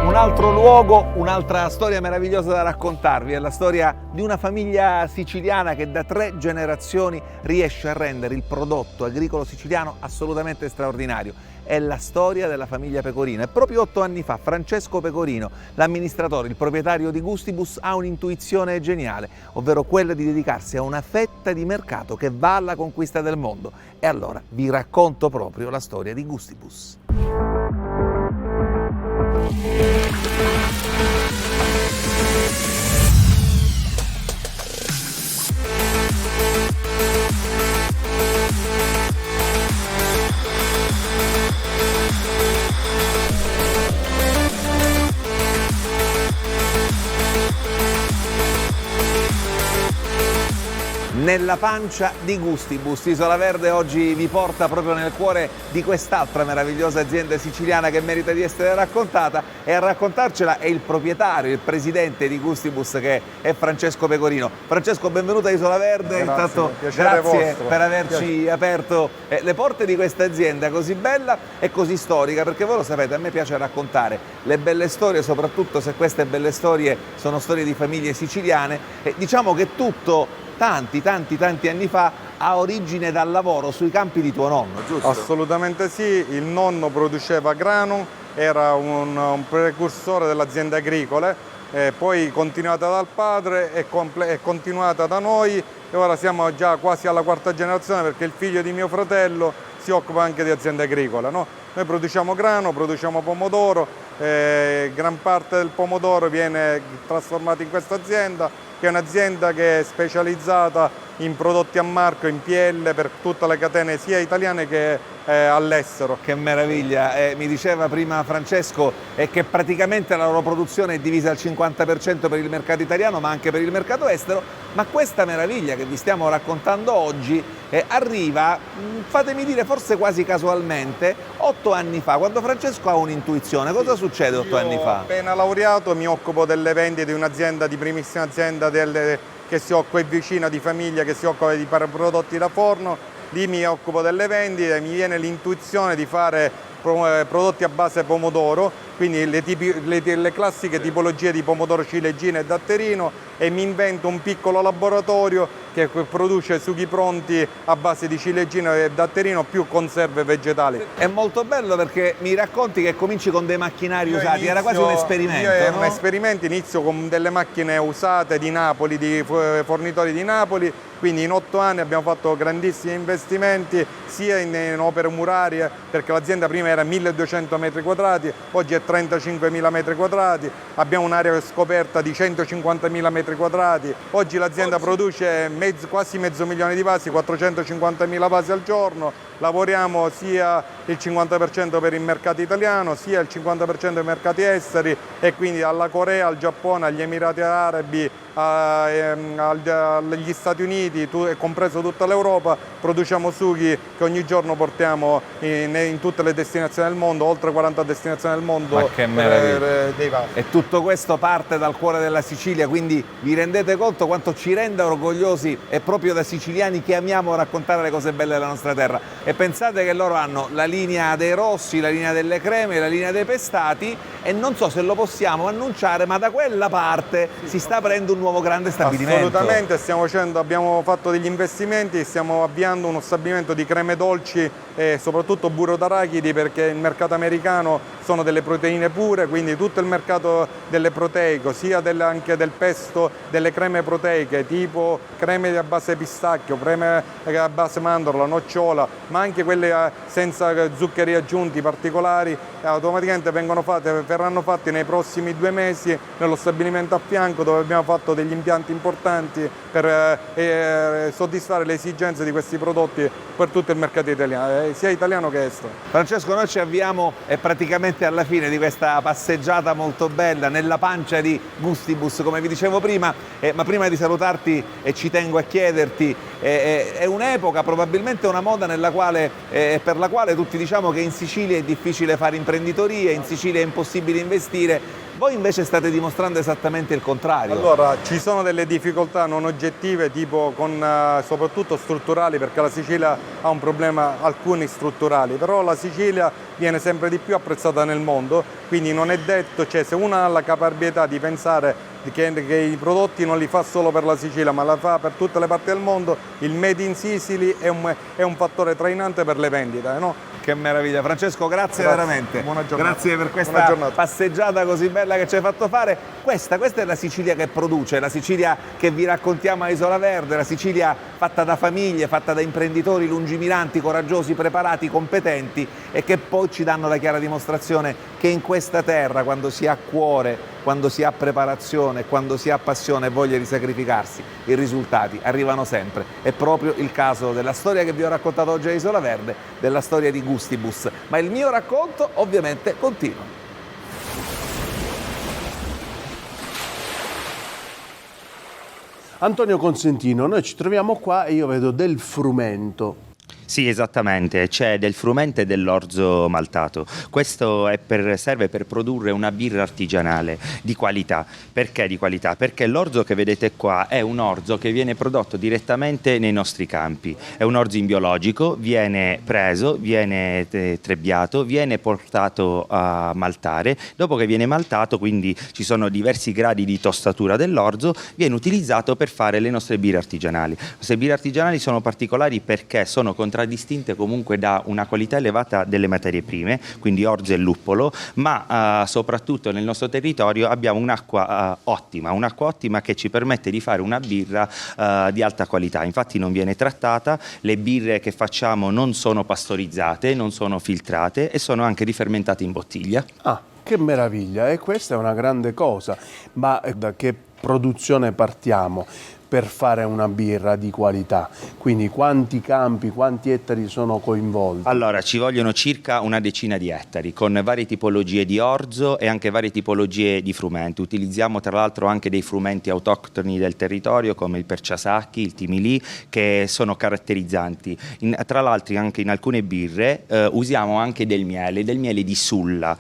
Un altro luogo, un'altra storia meravigliosa da raccontarvi, è la storia di una famiglia siciliana che da 3 generazioni riesce a rendere il prodotto agricolo siciliano assolutamente straordinario. È la storia della famiglia Pecorino e proprio 8 anni fa Francesco Pecorino, l'amministratore, il proprietario di Gustibus, ha un'intuizione geniale, ovvero quella di dedicarsi a una fetta di mercato che va alla conquista del mondo. E allora vi racconto proprio la storia di Gustibus. Nella pancia di Gustibus. Isola Verde oggi vi porta proprio nel cuore di quest'altra meravigliosa azienda siciliana che merita di essere raccontata, e a raccontarcela è il proprietario, il presidente di Gustibus, che è Francesco Pecorino. Francesco, benvenuto a Isola Verde. Intanto grazie per averci aperto le porte di questa azienda così bella e così storica, perché voi lo sapete, a me piace raccontare le belle storie, soprattutto se queste belle storie sono storie di famiglie siciliane, e diciamo che tutto tanti anni fa ha origine dal lavoro sui campi di tuo nonno, giusto? Assolutamente sì, il nonno produceva grano, era un precursore delle aziende agricole, poi continuata dal padre e continuata da noi, e ora siamo già quasi alla quarta generazione, perché il figlio di mio fratello si occupa anche di aziende agricole, no? Noi produciamo grano, produciamo pomodoro, gran parte del pomodoro viene trasformato in questa azienda, che è un'azienda che è specializzata in prodotti a marchio, in PL, per tutte le catene sia italiane che all'estero. Che meraviglia, mi diceva prima Francesco che praticamente la loro produzione è divisa al 50% per il mercato italiano ma anche per il mercato estero, ma questa meraviglia che vi stiamo raccontando oggi arriva, fatemi dire forse quasi casualmente, 8 anni fa, quando Francesco ha un'intuizione. Cosa succede 8 anni fa? Appena laureato mi occupo delle vendite di un'azienda, di primissima azienda che si occupa, è vicina di famiglia, che si occupa di prodotti da forno. Lì mi occupo delle vendite, mi viene l'intuizione di fare prodotti a base pomodoro, quindi le classiche tipologie di pomodoro ciliegino e datterino, e mi invento un piccolo laboratorio che produce sughi pronti a base di ciliegino e datterino più conserve vegetali. È molto bello perché mi racconti che cominci con dei macchinari usati, era quasi un esperimento, no? Un esperimento, inizio con delle macchine usate di Napoli, di fornitori di Napoli, quindi in 8 anni abbiamo fatto grandissimi investimenti sia in opere murarie, perché l'azienda prima era 1200 metri quadrati, oggi è 35.000 metri quadrati, abbiamo un'area scoperta di 150.000 metri quadrati, oggi l'azienda produce quasi 500.000 di vasi, 450.000 vasi al giorno, lavoriamo sia il 50% per il mercato italiano, sia il 50% per i mercati esteri, e quindi alla Corea, al Giappone, agli Emirati Arabi, agli Stati Uniti, compreso tutta l'Europa, produciamo sughi che ogni giorno portiamo in tutte le destinazioni del mondo, oltre 40 destinazioni del mondo. Ma che meraviglia! E tutto questo parte dal cuore della Sicilia, quindi vi rendete conto quanto ci renda orgogliosi e proprio da siciliani che amiamo raccontare le cose belle della nostra terra. E pensate che loro hanno la linea dei rossi, la linea delle creme, la linea dei pestati, e non so se lo possiamo annunciare, ma da quella parte si sta aprendo un nuovo grande stabilimento. Assolutamente, abbiamo fatto degli investimenti, stiamo avviando uno stabilimento di creme dolci e soprattutto burro d'arachidi, perché il mercato americano sono delle proteine pure, quindi tutto il mercato delle proteiche, sia anche del pesto, delle creme proteiche, tipo creme a base pistacchio, creme a base mandorla, nocciola, ma anche quelle senza zuccheri aggiunti particolari, automaticamente verranno fatti nei prossimi 2 mesi nello stabilimento a fianco, dove abbiamo fatto degli impianti importanti per soddisfare le esigenze di questi prodotti per tutto il mercato italiano, sia italiano che estero. Francesco, noi ci avviamo praticamente alla fine di questa passeggiata molto bella nella pancia di Gustibus, come vi dicevo prima, ma prima di salutarti ci tengo a chiederti, è un'epoca, probabilmente una moda per la quale tutti diciamo che in Sicilia è difficile fare imprenditoria, in Sicilia è impossibile investire. Voi invece state dimostrando esattamente il contrario. Allora, ci sono delle difficoltà non oggettive, tipo soprattutto strutturali, perché la Sicilia ha un problema, alcuni strutturali, però la Sicilia viene sempre di più apprezzata nel mondo, quindi non è detto, se uno ha la caparbietà di pensare che i prodotti non li fa solo per la Sicilia, ma la fa per tutte le parti del mondo, il Made in Sicily è un fattore trainante per le vendite, no? Che meraviglia. Francesco, grazie veramente. Buona giornata. Grazie per questa passeggiata così bella che ci hai fatto fare. Questa è la Sicilia che produce, la Sicilia che vi raccontiamo a Isola Verde, la Sicilia fatta da famiglie, fatta da imprenditori lungimiranti, coraggiosi, preparati, competenti, e che poi ci danno la chiara dimostrazione che in questa terra, quando si ha cuore, quando si ha preparazione, quando si ha passione e voglia di sacrificarsi, i risultati arrivano sempre. È proprio il caso della storia che vi ho raccontato oggi a Isola Verde, della storia di Gustibus. Ma il mio racconto ovviamente continua. Antonio Consentino, noi ci troviamo qua e io vedo del frumento. Sì, esattamente, c'è del frumento e dell'orzo maltato. Questo serve per produrre una birra artigianale di qualità. Perché di qualità? Perché l'orzo che vedete qua è un orzo che viene prodotto direttamente nei nostri campi. È un orzo in biologico, viene preso, viene trebbiato, viene portato a maltare. Dopo che viene maltato, quindi ci sono diversi gradi di tostatura dell'orzo, viene utilizzato per fare le nostre birre artigianali. Queste birre artigianali sono particolari perché sono contraddistinte comunque da una qualità elevata delle materie prime, quindi orzo e luppolo, ma soprattutto nel nostro territorio abbiamo un'acqua ottima che ci permette di fare una birra di alta qualità. Infatti non viene trattata, le birre che facciamo non sono pastorizzate, non sono filtrate e sono anche rifermentate in bottiglia. Ah, che meraviglia, e questa è una grande cosa. Ma da che produzione partiamo per fare una birra di qualità? Quindi quanti campi, quanti ettari sono coinvolti? Allora, ci vogliono circa una decina di ettari con varie tipologie di orzo e anche varie tipologie di frumenti. Utilizziamo tra l'altro anche dei frumenti autoctoni del territorio come il perciasacchi, il timilì, che sono caratterizzanti. Tra l'altro anche in alcune birre usiamo anche del miele di sulla,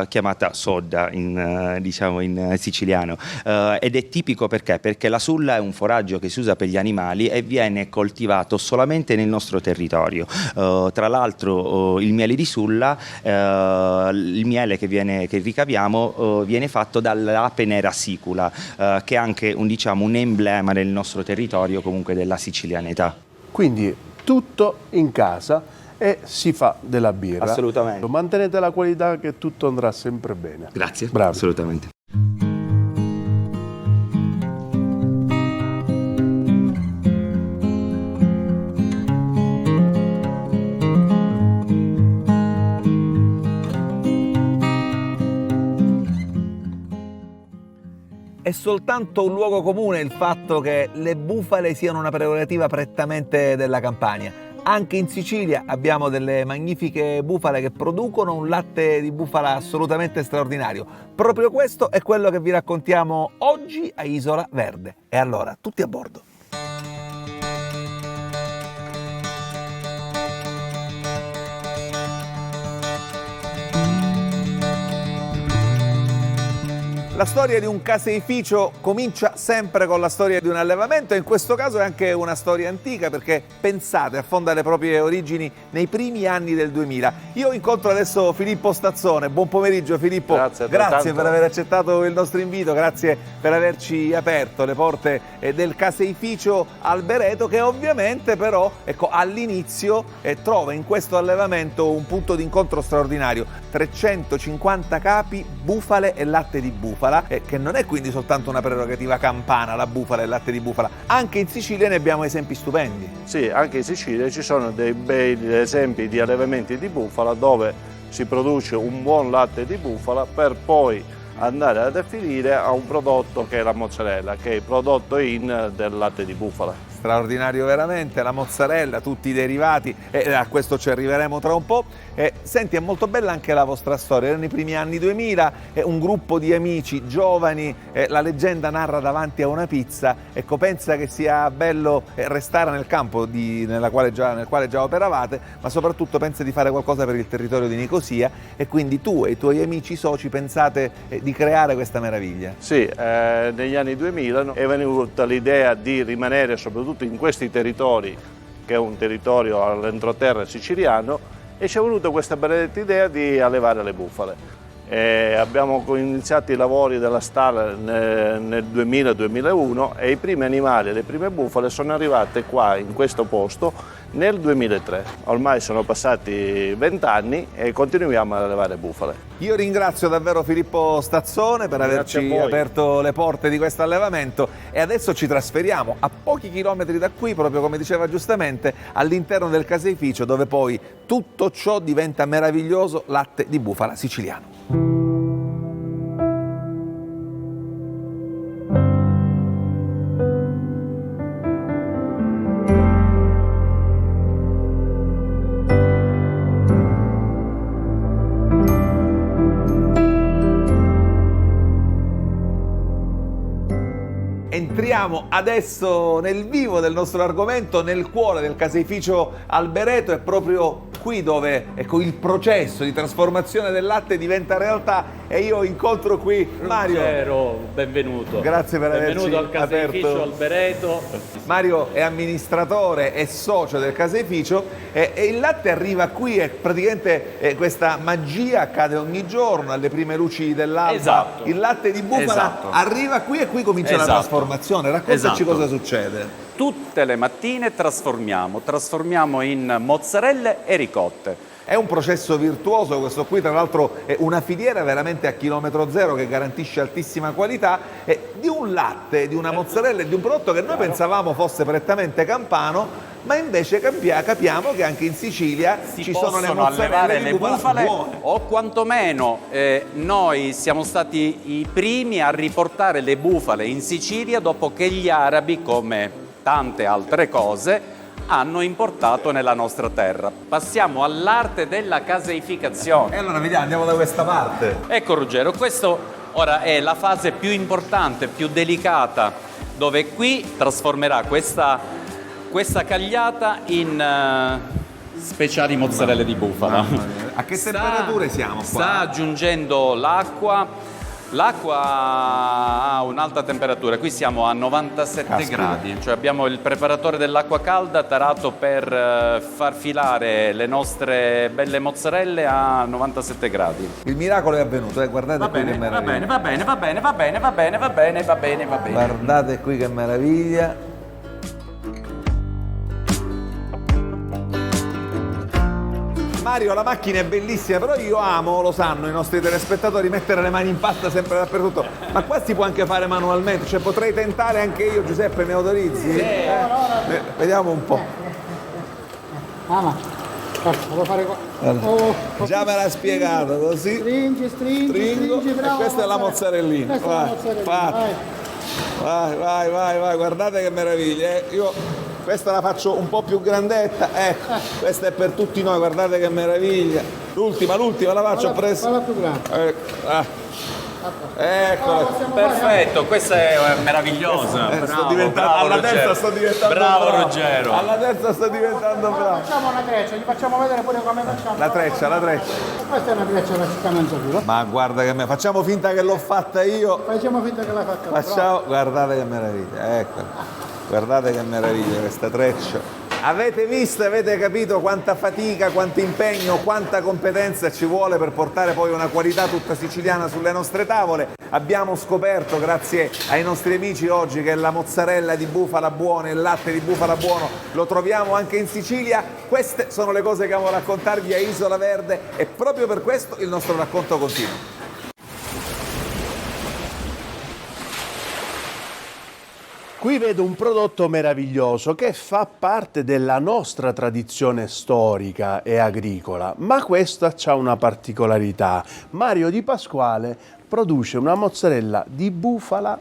chiamata sodda in siciliano, ed è tipico perché la sulla è un foraggio che si usa per gli animali e viene coltivato solamente nel nostro territorio. Tra l'altro il miele di sulla, il miele che ricaviamo viene fatto dall'ape nera sicula, che è anche un emblema del nostro territorio, comunque della sicilianità. Quindi tutto in casa e si fa della birra. Assolutamente. Mantenete la qualità che tutto andrà sempre bene. Grazie. Bravi. Assolutamente. È soltanto un luogo comune il fatto che le bufale siano una prerogativa prettamente della Campania. Anche in Sicilia abbiamo delle magnifiche bufale che producono un latte di bufala assolutamente straordinario. Proprio questo è quello che vi raccontiamo oggi a Isola Verde. E allora, tutti a bordo. La storia di un caseificio comincia sempre con la storia di un allevamento e in questo caso è anche una storia antica perché, pensate, affonda le proprie origini nei primi anni del 2000. Io incontro adesso Filippo Stazzone. Buon pomeriggio Filippo. Grazie per aver accettato il nostro invito, grazie per averci aperto le porte del caseificio Albereto, che ovviamente però all'inizio trova in questo allevamento un punto di incontro straordinario. 350 capi, bufale e latte di bufala, che non è quindi soltanto una prerogativa campana, la bufala e il latte di bufala. Anche in Sicilia ne abbiamo esempi stupendi. Sì, anche in Sicilia ci sono dei bei esempi di allevamenti di bufala dove si produce un buon latte di bufala per poi andare a definire a un prodotto che è la mozzarella, che è il prodotto in del latte di bufala. Straordinario veramente, la mozzarella, tutti i derivati, e a questo ci arriveremo tra un po'. Senti, è molto bella anche la vostra storia. Erano i primi anni 2000, un gruppo di amici giovani, la leggenda narra davanti a una pizza. Ecco, pensa che sia bello restare nel campo nel quale già operavate, ma soprattutto pensa di fare qualcosa per il territorio di Nicosia, e quindi tu e i tuoi amici soci pensate di creare questa meraviglia. Sì, negli anni 2000 è venuta l'idea di rimanere soprattutto in questi territori, che è un territorio all'entroterra siciliano, e ci è venuta questa benedetta idea di allevare le bufale. Abbiamo iniziato i lavori della stalla nel 2000-2001 e i primi animali, le prime bufale sono arrivate qua in questo posto nel 2003. Ormai sono passati 20 anni e continuiamo ad allevare bufale. Io ringrazio davvero Filippo Stazzone per averci aperto le porte di questo allevamento, e adesso ci trasferiamo a pochi chilometri da qui, proprio come diceva giustamente, all'interno del caseificio, dove poi tutto ciò diventa meraviglioso latte di bufala siciliano. Entriamo adesso nel vivo del nostro argomento, nel cuore del caseificio Albereto, è proprio qui dove, ecco, il processo di trasformazione del latte diventa realtà, e io incontro qui Mario. Ruggero, benvenuto. Grazie per averci benvenuto al caseificio Albereto. Mario è amministratore e socio del caseificio, e il latte arriva qui e praticamente questa magia accade ogni giorno alle prime luci dell'alba. Esatto. Il latte di bufala arriva qui e qui comincia la trasformazione. Raccontaci cosa succede. Tutte le mattine trasformiamo in mozzarelle e ricotte. È un processo virtuoso questo qui, tra l'altro è una filiera veramente a chilometro zero che garantisce altissima qualità, di un latte, di una mozzarella e di un prodotto che noi pensavamo fosse prettamente campano, ma invece capiamo che anche in Sicilia ci sono le mozzarelle le bufale buone. O quantomeno noi siamo stati i primi a riportare le bufale in Sicilia dopo che gli arabi, come tante altre cose, hanno importato nella nostra terra. Passiamo all'arte della caseificazione. E allora vediamo, andiamo da questa parte. Ecco Ruggero, questo ora è la fase più importante, più delicata, dove qui trasformerà questa cagliata in speciali mozzarelle di bufala. A che temperature siamo qua? Sta aggiungendo l'acqua. L'acqua ha un'alta temperatura, qui siamo a 97 gradi, cioè abbiamo il preparatore dell'acqua calda tarato per far filare le nostre belle mozzarelle a 97 gradi. Il miracolo è avvenuto, guardate qui che meraviglia. Va bene. Guardate qui che meraviglia. Mario, la macchina è bellissima, però io amo, lo sanno i nostri telespettatori, mettere le mani in pasta sempre dappertutto. Ma qua si può anche fare manualmente, cioè potrei tentare anche io, Giuseppe, mi autorizzi? Sì. Vediamo un po'. Devo fare qua. Già me l'ha spiegato, così. Stringo, e questa è la mozzarellina. Vai, guardate che meraviglia. Io questa la faccio un po' più grandetta, ecco, questa è per tutti noi, guardate che meraviglia. L'ultima la faccio presso. Quella più grande. Eccola. Perfetto, questa è meravigliosa. Alla terza sto diventando bravo. Ruggero. Alla terza sto diventando bravo. Facciamo una treccia, gli facciamo vedere pure come facciamo. La treccia. Questa è una treccia che si chiama insatura. Ma guarda che facciamo finta che l'ho fatta io. Facciamo finta che l'hai fatta. Guardate che meraviglia, ecco. Guardate che meraviglia questa treccia. Avete visto, avete capito quanta fatica, quanto impegno, quanta competenza ci vuole per portare poi una qualità tutta siciliana sulle nostre tavole. Abbiamo scoperto, grazie ai nostri amici oggi, che la mozzarella di bufala buona, il latte di bufala buono lo troviamo anche in Sicilia. Queste sono le cose che amo raccontarvi a Isola Verde, e proprio per questo il nostro racconto continua. Qui vedo un prodotto meraviglioso che fa parte della nostra tradizione storica e agricola, ma questa ha una particolarità. Mario Di Pasquale produce una mozzarella di bufala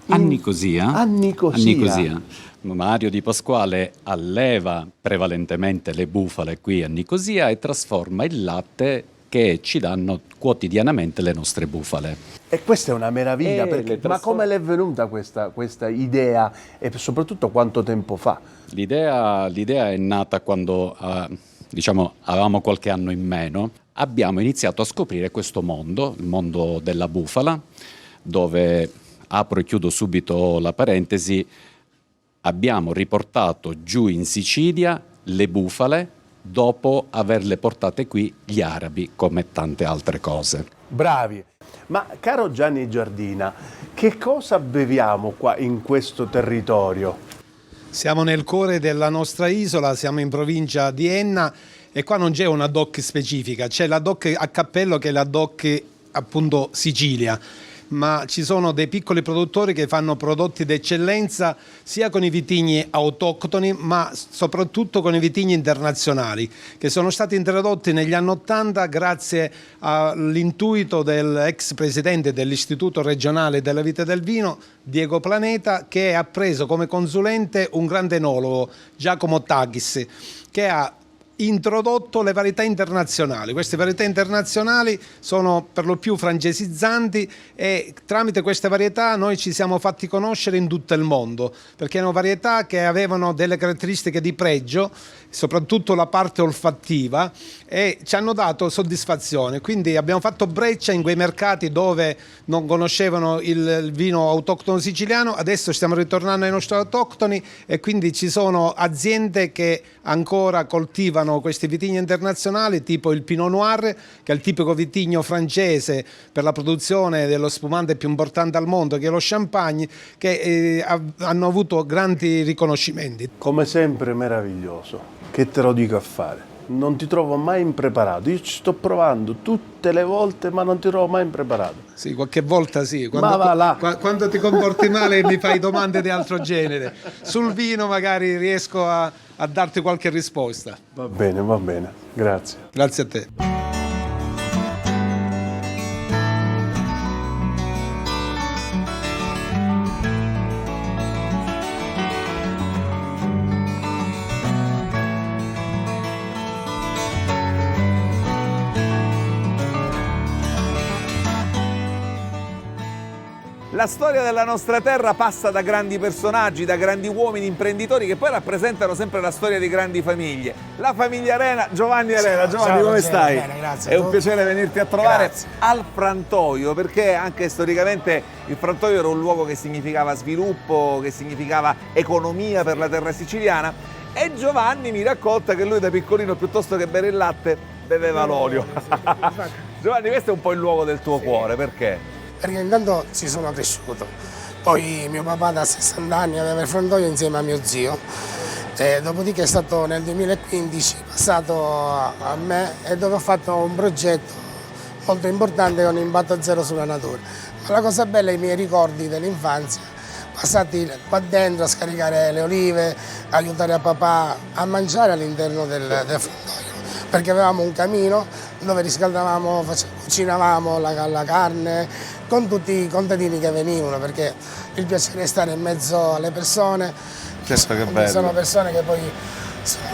a Nicosia. A Nicosia. Mario Di Pasquale alleva prevalentemente le bufale qui a Nicosia e trasforma il latte che ci danno quotidianamente le nostre bufale. E questa è una meraviglia, ma come le è venuta questa idea, e soprattutto quanto tempo fa? L'idea è nata quando avevamo qualche anno in meno. Abbiamo iniziato a scoprire questo mondo, il mondo della bufala, dove, apro e chiudo subito la parentesi, abbiamo riportato giù in Sicilia le bufale dopo averle portate qui gli arabi, come tante altre cose. Bravi! Ma caro Gianni Giardina, che cosa beviamo qua in questo territorio? Siamo nel cuore della nostra isola, siamo in provincia di Enna, e qua non c'è una DOC specifica, c'è la DOC a Cappello, che è la DOC appunto Sicilia, ma ci sono dei piccoli produttori che fanno prodotti d'eccellenza sia con i vitigni autoctoni, ma soprattutto con i vitigni internazionali, che sono stati introdotti negli anni '80 grazie all'intuito dell'ex presidente dell'Istituto regionale della vite del vino, Diego Planeta, che ha preso come consulente un grande enologo, Giacomo Taghis, che ha introdotto le varietà internazionali. Queste varietà internazionali sono per lo più francesizzanti e tramite queste varietà noi ci siamo fatti conoscere in tutto il mondo, perché erano varietà che avevano delle caratteristiche di pregio, soprattutto la parte olfattiva, e ci hanno dato soddisfazione. Quindi abbiamo fatto breccia in quei mercati dove non conoscevano il vino autoctono siciliano, adesso stiamo ritornando ai nostri autoctoni e quindi ci sono aziende che ancora coltivano questi vitigni internazionali, tipo il Pinot Noir, che è il tipico vitigno francese per la produzione dello spumante più importante al mondo, che è lo Champagne, che hanno avuto grandi riconoscimenti. Come sempre meraviglioso, che te lo dico a fare. Non ti trovo mai impreparato. Io ci sto provando tutte le volte, ma non ti trovo mai impreparato. Sì, qualche volta sì. Ma va là. Quando ti comporti male mi fai domande di altro genere. Sul vino magari riesco a darti qualche risposta. Va bene. Grazie. Grazie a te. La storia della nostra terra passa da grandi personaggi, da grandi uomini imprenditori che poi rappresentano sempre la storia di grandi famiglie. La famiglia Arena, Giovanni Arena. Giovanni, come stai? Bene, grazie. È un piacere venirti a trovare Grazie. al frantoio, perché anche storicamente il frantoio era un luogo che significava sviluppo, che significava economia per la terra siciliana. E Giovanni mi racconta che lui da piccolino, piuttosto che bere il latte, beveva l'olio. Giovanni, questo è un po' il luogo del tuo cuore, perché? Perché intanto ci sono cresciuto, poi mio papà da 60 anni aveva il frantoio insieme a mio zio, dopodiché è stato nel 2015 passato a me e dove ho fatto un progetto molto importante con impatto zero sulla natura. Ma la cosa bella è i miei ricordi dell'infanzia, passati qua dentro a scaricare le olive, aiutare a papà a mangiare all'interno del frantoio, perché avevamo un camino dove riscaldavamo, cucinavamo la carne, con tutti i contadini che venivano, perché il piacere è stare in mezzo alle persone. Certo, che bello. Sono persone che poi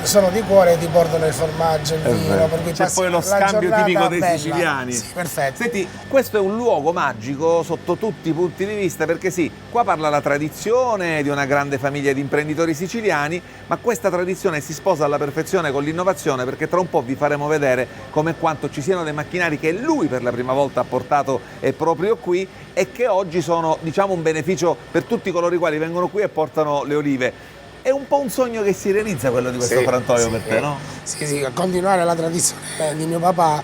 sono di cuore e ti portano il formaggio, il vino. Per cui c'è poi lo scambio tipico dei siciliani. Sì, perfetto. Senti, questo è un luogo magico sotto tutti i punti di vista, perché sì, qua parla la tradizione di una grande famiglia di imprenditori siciliani, ma questa tradizione si sposa alla perfezione con l'innovazione, perché tra un po' vi faremo vedere come quanto ci siano dei macchinari che lui per la prima volta ha portato proprio qui e che oggi sono, diciamo, un beneficio per tutti coloro i quali vengono qui e portano le olive. È un po' un sogno che si realizza quello di questo frantoio per te, no? Sì, continuare la tradizione di mio papà,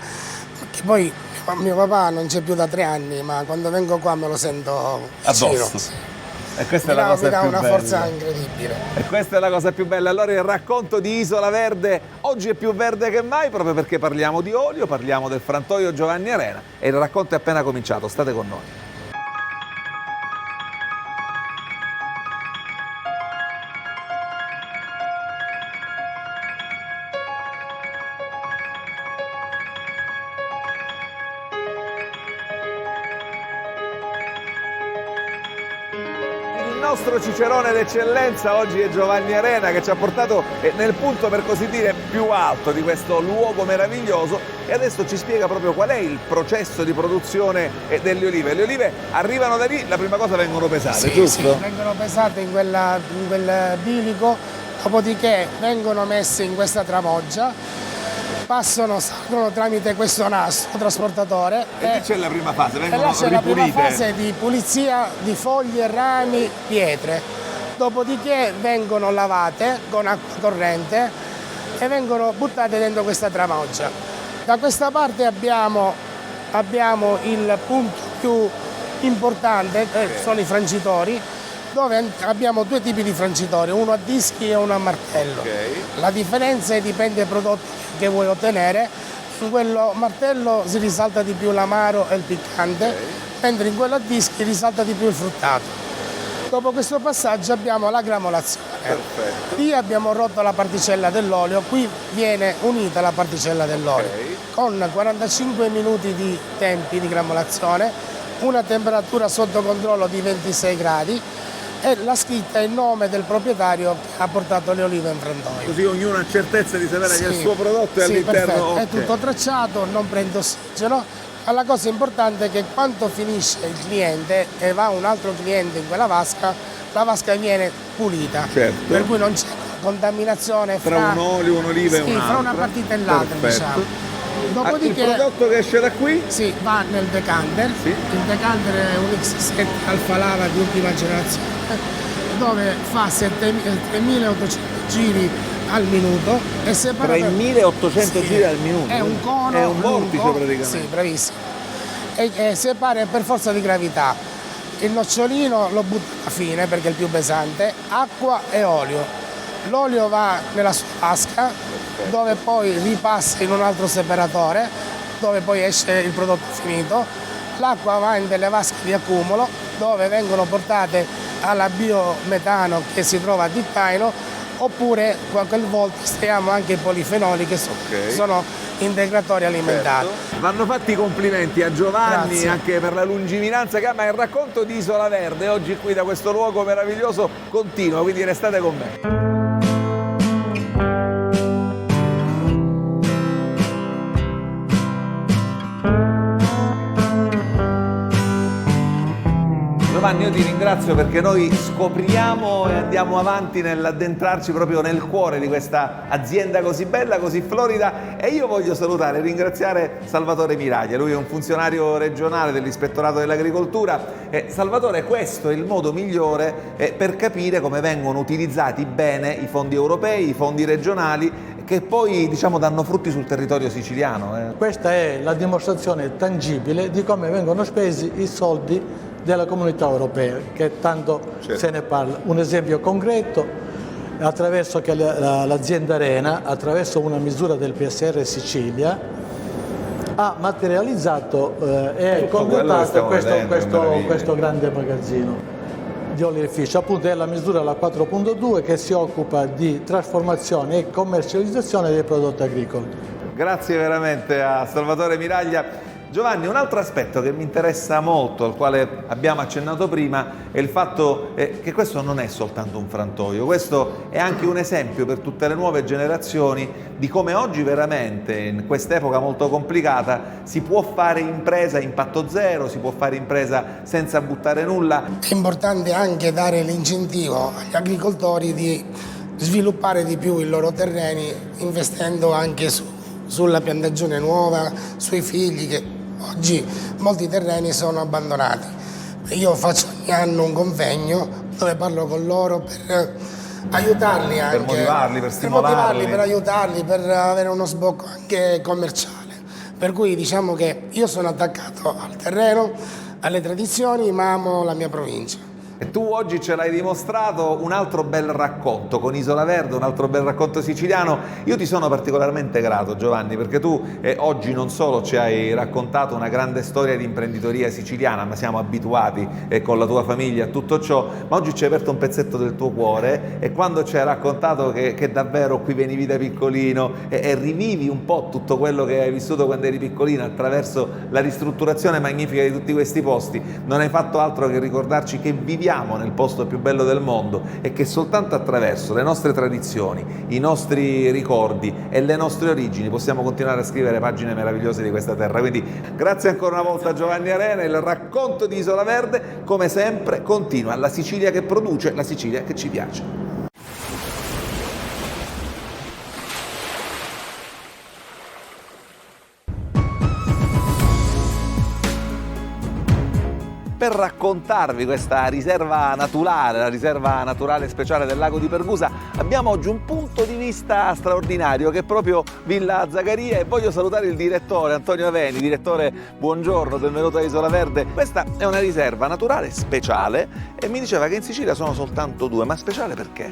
che poi mio papà non c'è più da 3 anni, ma quando vengo qua me lo sento vicino. Addosso. E questa è la cosa mi dà più una bella. forza incredibile. E questa è la cosa più bella. Allora il racconto di Isola Verde oggi è più verde che mai, proprio perché parliamo di olio, parliamo del frantoio Giovanni Arena e il racconto è appena cominciato. State con noi. Il nostro cicerone d'eccellenza oggi è Giovanni Arena, che ci ha portato nel punto, per così dire, più alto di questo luogo meraviglioso e adesso ci spiega proprio qual è il processo di produzione delle olive. Le olive arrivano da lì, la prima cosa vengono pesate, giusto? Sì, vengono pesate in quel bilico, dopodiché vengono messe in questa tramoggia, salgono tramite questo nastro trasportatore. E lì c'è la prima fase, vengono là c'è ripulite. la prima fase di pulizia di foglie, rami, pietre. Dopodiché vengono lavate con acqua corrente e vengono buttate dentro questa tramoggia. Da questa parte abbiamo il punto più importante, sono i francitori, dove abbiamo 2 tipi di francitori, uno a dischi e uno a martello. La differenza dipende dai prodotti che vuoi ottenere. In quello martello si risalta di più l'amaro e il piccante, mentre in quello a dischi risalta di più il fruttato. Dopo questo passaggio abbiamo la gramolazione. Qui abbiamo rotto la particella dell'olio, qui viene unita la particella dell'olio con 45 minuti di tempi di gramolazione, una temperatura sotto controllo di 26 gradi e la scritta è il nome del proprietario che ha portato le olive in frantoio. Così ognuno ha certezza di sapere che il suo prodotto è all'interno. È tutto tracciato, non prende ossigeno. Ma la cosa importante è che quando finisce il cliente e va un altro cliente in quella vasca, la vasca viene pulita, per cui non c'è contaminazione tra un olio, un'oliva e un'altra. fra una partita e l'altra, diciamo. Dopodiché, il prodotto che esce da qui? Sì, va nel decanter. Sì. Il decanter è un X7 Alfa Lava di ultima generazione, dove fa 7800 giri al minuto e separa 3800 giri al minuto. È un cono, è un vortice praticamente. Sì, bravissimo. E separa per forza di gravità. Il nocciolino lo butta alla fine perché è il più pesante, acqua e olio. L'olio va nella sua vasca, dove poi ripassa in un altro separatore, dove poi esce il prodotto finito. L'acqua va in delle vasche di accumulo, dove vengono portate alla biometano che si trova a Dittaino, oppure qualche volta estraiamo anche i polifenoli che sono integratori alimentari. Vanno fatti i complimenti a Giovanni. Grazie. Anche per la lungimiranza che ha, ma il racconto di Isola Verde oggi qui da questo luogo meraviglioso continua, quindi restate con me. Giovanni, io ti ringrazio perché noi scopriamo e andiamo avanti nell'addentrarci proprio nel cuore di questa azienda così bella, così florida, e io voglio salutare e ringraziare Salvatore Miraglia. Lui è un funzionario regionale dell'Ispettorato dell'Agricoltura. Salvatore, questo è il modo migliore per capire come vengono utilizzati bene i fondi europei, i fondi regionali, che poi danno frutti sul territorio siciliano. Questa è la dimostrazione tangibile di come vengono spesi i soldi della Comunità Europea, che tanto se ne parla. Un esempio concreto, attraverso che l'azienda Arena, attraverso una misura del PSR Sicilia, ha materializzato e completato questo grande magazzino di oleifici. Appunto è la misura la 4.2 che si occupa di trasformazione e commercializzazione dei prodotti agricoli. Grazie veramente a Salvatore Miraglia. Giovanni, un altro aspetto che mi interessa molto, al quale abbiamo accennato prima, è il fatto che questo non è soltanto un frantoio, questo è anche un esempio per tutte le nuove generazioni di come oggi veramente, in quest'epoca molto complicata, si può fare impresa a impatto zero, si può fare impresa senza buttare nulla. È importante anche dare l'incentivo agli agricoltori di sviluppare di più i loro terreni, investendo anche sulla piantagione nuova, sui figli, che oggi molti terreni sono abbandonati. Io faccio ogni anno un convegno dove parlo con loro per aiutarli anche, per motivarli, per stimolarli, per aiutarli, per avere uno sbocco anche commerciale. Per cui diciamo che io sono attaccato al terreno, alle tradizioni, ma amo la mia provincia. E tu oggi ce l'hai dimostrato, un altro bel racconto con Isola Verde, un altro bel racconto siciliano. Io ti sono particolarmente grato, Giovanni, perché tu oggi non solo ci hai raccontato una grande storia di imprenditoria siciliana, ma siamo abituati con la tua famiglia a tutto ciò, ma oggi ci hai aperto un pezzetto del tuo cuore, e quando ci hai raccontato che davvero qui venivi da piccolino e rivivi un po' tutto quello che hai vissuto quando eri piccolino attraverso la ristrutturazione magnifica di tutti questi posti, non hai fatto altro che ricordarci che viviamo nel posto più bello del mondo e che soltanto attraverso le nostre tradizioni, i nostri ricordi e le nostre origini possiamo continuare a scrivere pagine meravigliose di questa terra. Quindi grazie ancora una volta a Giovanni Arena. Il racconto di Isola Verde, come sempre, continua. La Sicilia che produce, la Sicilia che ci piace. Per raccontarvi questa riserva naturale, la riserva naturale speciale del lago di Pergusa, abbiamo oggi un punto di vista straordinario che è proprio Villa Zagaria, e voglio salutare il direttore Antonio Aveni. Direttore, buongiorno, benvenuto a Isola Verde. Questa è una riserva naturale speciale e mi diceva che in Sicilia sono soltanto due, ma speciale perché?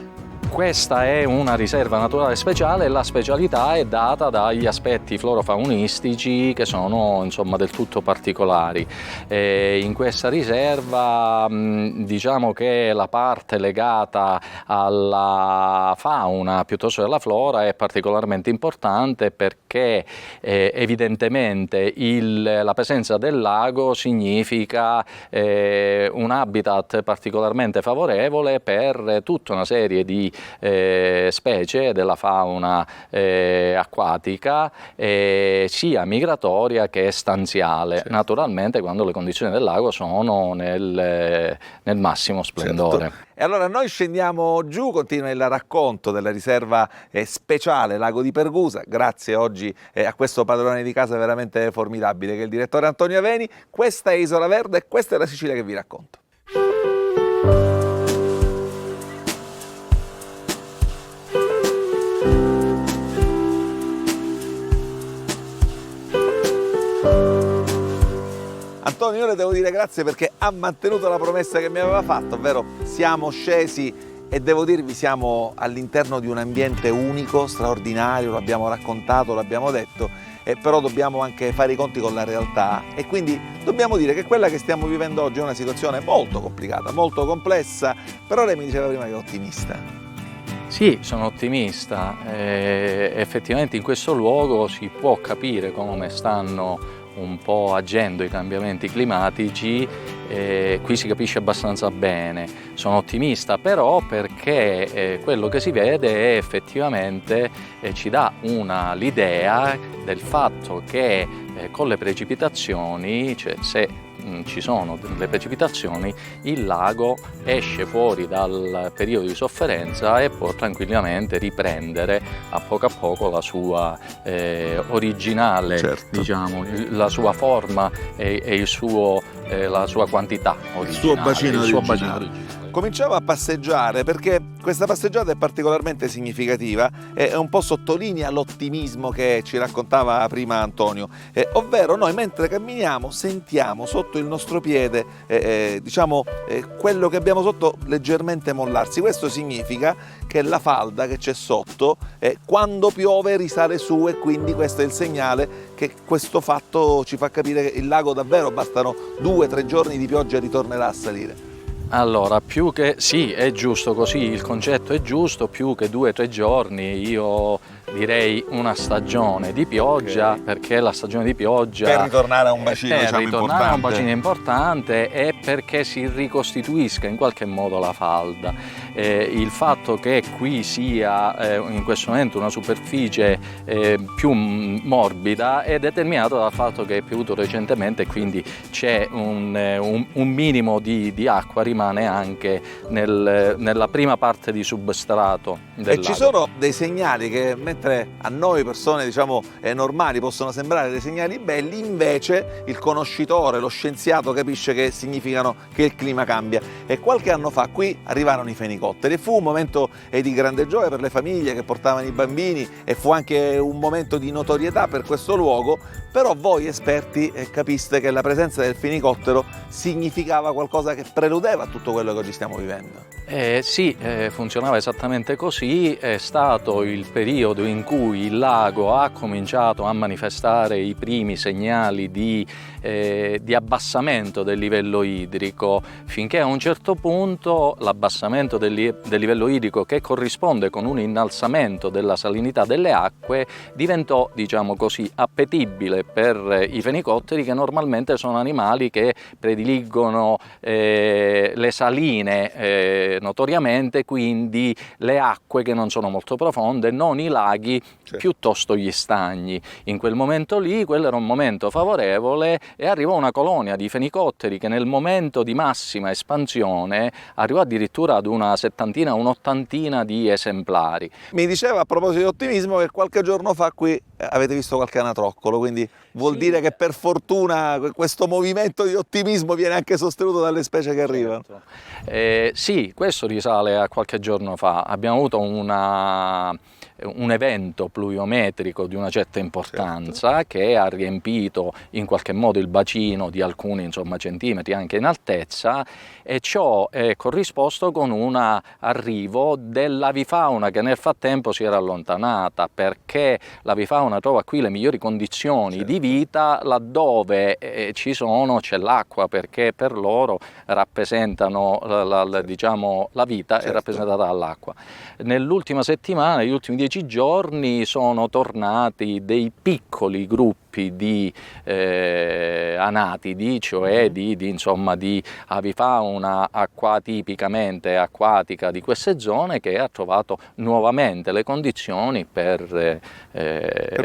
Questa è una riserva naturale speciale e la specialità è data dagli aspetti florofaunistici che sono insomma del tutto particolari. In questa riserva diciamo che la parte legata alla fauna piuttosto che alla flora è particolarmente importante perché evidentemente la presenza del lago significa un habitat particolarmente favorevole per tutta una serie di specie della fauna acquatica sia migratoria che stanziale, certo. Naturalmente quando le condizioni del lago sono nel massimo splendore. Certo. E allora noi scendiamo giù, continua il racconto della riserva speciale Lago di Pergusa, grazie oggi a questo padrone di casa veramente formidabile che è il direttore Antonio Aveni. Questa è Isola Verde e questa è la Sicilia che vi racconto. Antonio, io le devo dire grazie perché ha mantenuto la promessa che mi aveva fatto, ovvero siamo scesi e devo dirvi siamo all'interno di un ambiente unico, straordinario, lo abbiamo raccontato, l'abbiamo detto, però dobbiamo anche fare i conti con la realtà e quindi dobbiamo dire che quella che stiamo vivendo oggi è una situazione molto complicata, molto complessa, però lei mi diceva prima che è ottimista. Sì, sono ottimista, effettivamente in questo luogo si può capire come stanno un po' agendo i cambiamenti climatici, qui si capisce abbastanza bene. Sono ottimista però perché quello che si vede è effettivamente ci dà l'idea del fatto che con le precipitazioni, cioè se ci sono delle precipitazioni, il lago esce fuori dal periodo di sofferenza e può tranquillamente riprendere a poco la sua originale, certo. Diciamo, la sua forma e la sua quantità originale, il suo bacino originale. Cominciamo a passeggiare perché questa passeggiata è particolarmente significativa e un po' sottolinea l'ottimismo che ci raccontava prima Antonio, ovvero noi mentre camminiamo sentiamo sotto il nostro piede quello che abbiamo sotto leggermente mollarsi. Questo significa che la falda che c'è sotto quando piove risale su e quindi questo è il segnale che questo fatto ci fa capire che il lago davvero bastano 2-3 giorni di pioggia e ritornerà a salire. Allora, più che sì, è giusto così, il concetto è giusto, più che 2-3 giorni, io direi una stagione di pioggia, okay. Perché la stagione di pioggia per ritornare a un bacino, a un bacino importante e perché si ricostituisca in qualche modo la falda. Il fatto che qui sia in questo momento una superficie più morbida è determinato dal fatto che è piovuto recentemente e quindi c'è un minimo di acqua rimane anche nella prima parte di substrato del lago. Ci sono dei segnali che mentre a noi persone normali possono sembrare dei segnali belli, invece il conoscitore, lo scienziato capisce che significano che il clima cambia. E qualche anno fa qui arrivarono i fenicotteri e fu un momento di grande gioia per le famiglie che portavano i bambini e fu anche un momento di notorietà per questo luogo, però voi esperti capiste che la presenza del fenicottero significava qualcosa che preludeva a tutto quello che oggi stiamo vivendo. Sì, funzionava esattamente così, è stato il periodo in cui il lago ha cominciato a manifestare i primi segnali di abbassamento del livello idrico, finché a un certo punto l'abbassamento del livello idrico, che corrisponde con un innalzamento della salinità delle acque, diventò, diciamo così, appetibile per i fenicotteri, che normalmente sono animali che prediligono le saline notoriamente, quindi le acque che non sono molto profonde, non i laghi, certo. Piuttosto gli stagni. In quel momento lì, quello era un momento favorevole e arrivò una colonia di fenicotteri che nel momento di massima espansione arrivò addirittura ad una settantina, un'ottantina di esemplari. Mi diceva a proposito di ottimismo che qualche giorno fa qui avete visto qualche anatroccolo, quindi vuol dire che per fortuna questo movimento di ottimismo viene anche sostenuto dalle specie che arrivano. Sì, questo risale a qualche giorno fa. Abbiamo avuto un evento evento pluviometrico di una certa importanza, che ha riempito in qualche modo il bacino di alcuni centimetri anche in altezza, e ciò è corrisposto con un arrivo dell'avifauna che nel frattempo si era allontanata, perché l'avifauna trova qui le migliori condizioni di vita laddove c'è l'acqua, perché per loro rappresentano la vita è rappresentata dall'acqua. Nell'ultima settimana, negli ultimi 10 giorni, sono tornati dei piccoli gruppi di anatidi, cioè di avifauna tipicamente acquatica di queste zone, che ha trovato nuovamente le condizioni per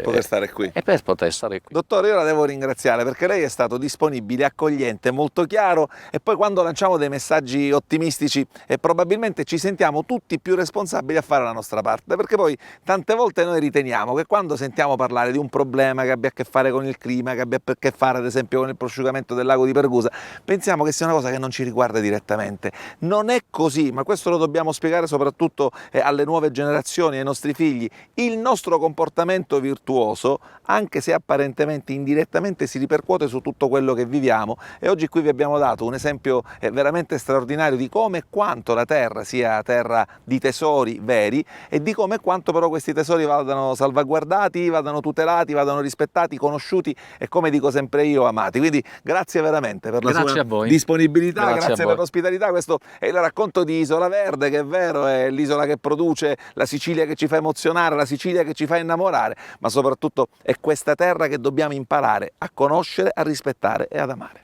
poter stare qui. E per poter stare qui. Dottore, io la devo ringraziare perché lei è stato disponibile, accogliente, molto chiaro, e poi quando lanciamo dei messaggi ottimistici probabilmente ci sentiamo tutti più responsabili a fare la nostra parte, perché poi tante volte noi riteniamo che quando sentiamo parlare di un problema che abbia a che fare con il clima, che abbia a che fare ad esempio con il prosciugamento del lago di Pergusa, pensiamo che sia una cosa che non ci riguarda direttamente. Non è così, ma questo lo dobbiamo spiegare soprattutto alle nuove generazioni, ai nostri figli. Il nostro comportamento virtuoso, anche se apparentemente indirettamente, si ripercuote su tutto quello che viviamo, e oggi qui vi abbiamo dato un esempio veramente straordinario di come e quanto la terra sia terra di tesori veri, e di come e quanto però questi tesori vadano salvaguardati, vadano tutelati, vadano rispettati, conosciuti e, come dico sempre io, amati. Quindi grazie veramente per la sua disponibilità, grazie per l'ospitalità. Questo è il racconto di Isola Verde, che è vero, è l'isola che produce la Sicilia che ci fa emozionare, la Sicilia che ci fa innamorare, ma soprattutto è questa terra che dobbiamo imparare a conoscere, a rispettare e ad amare.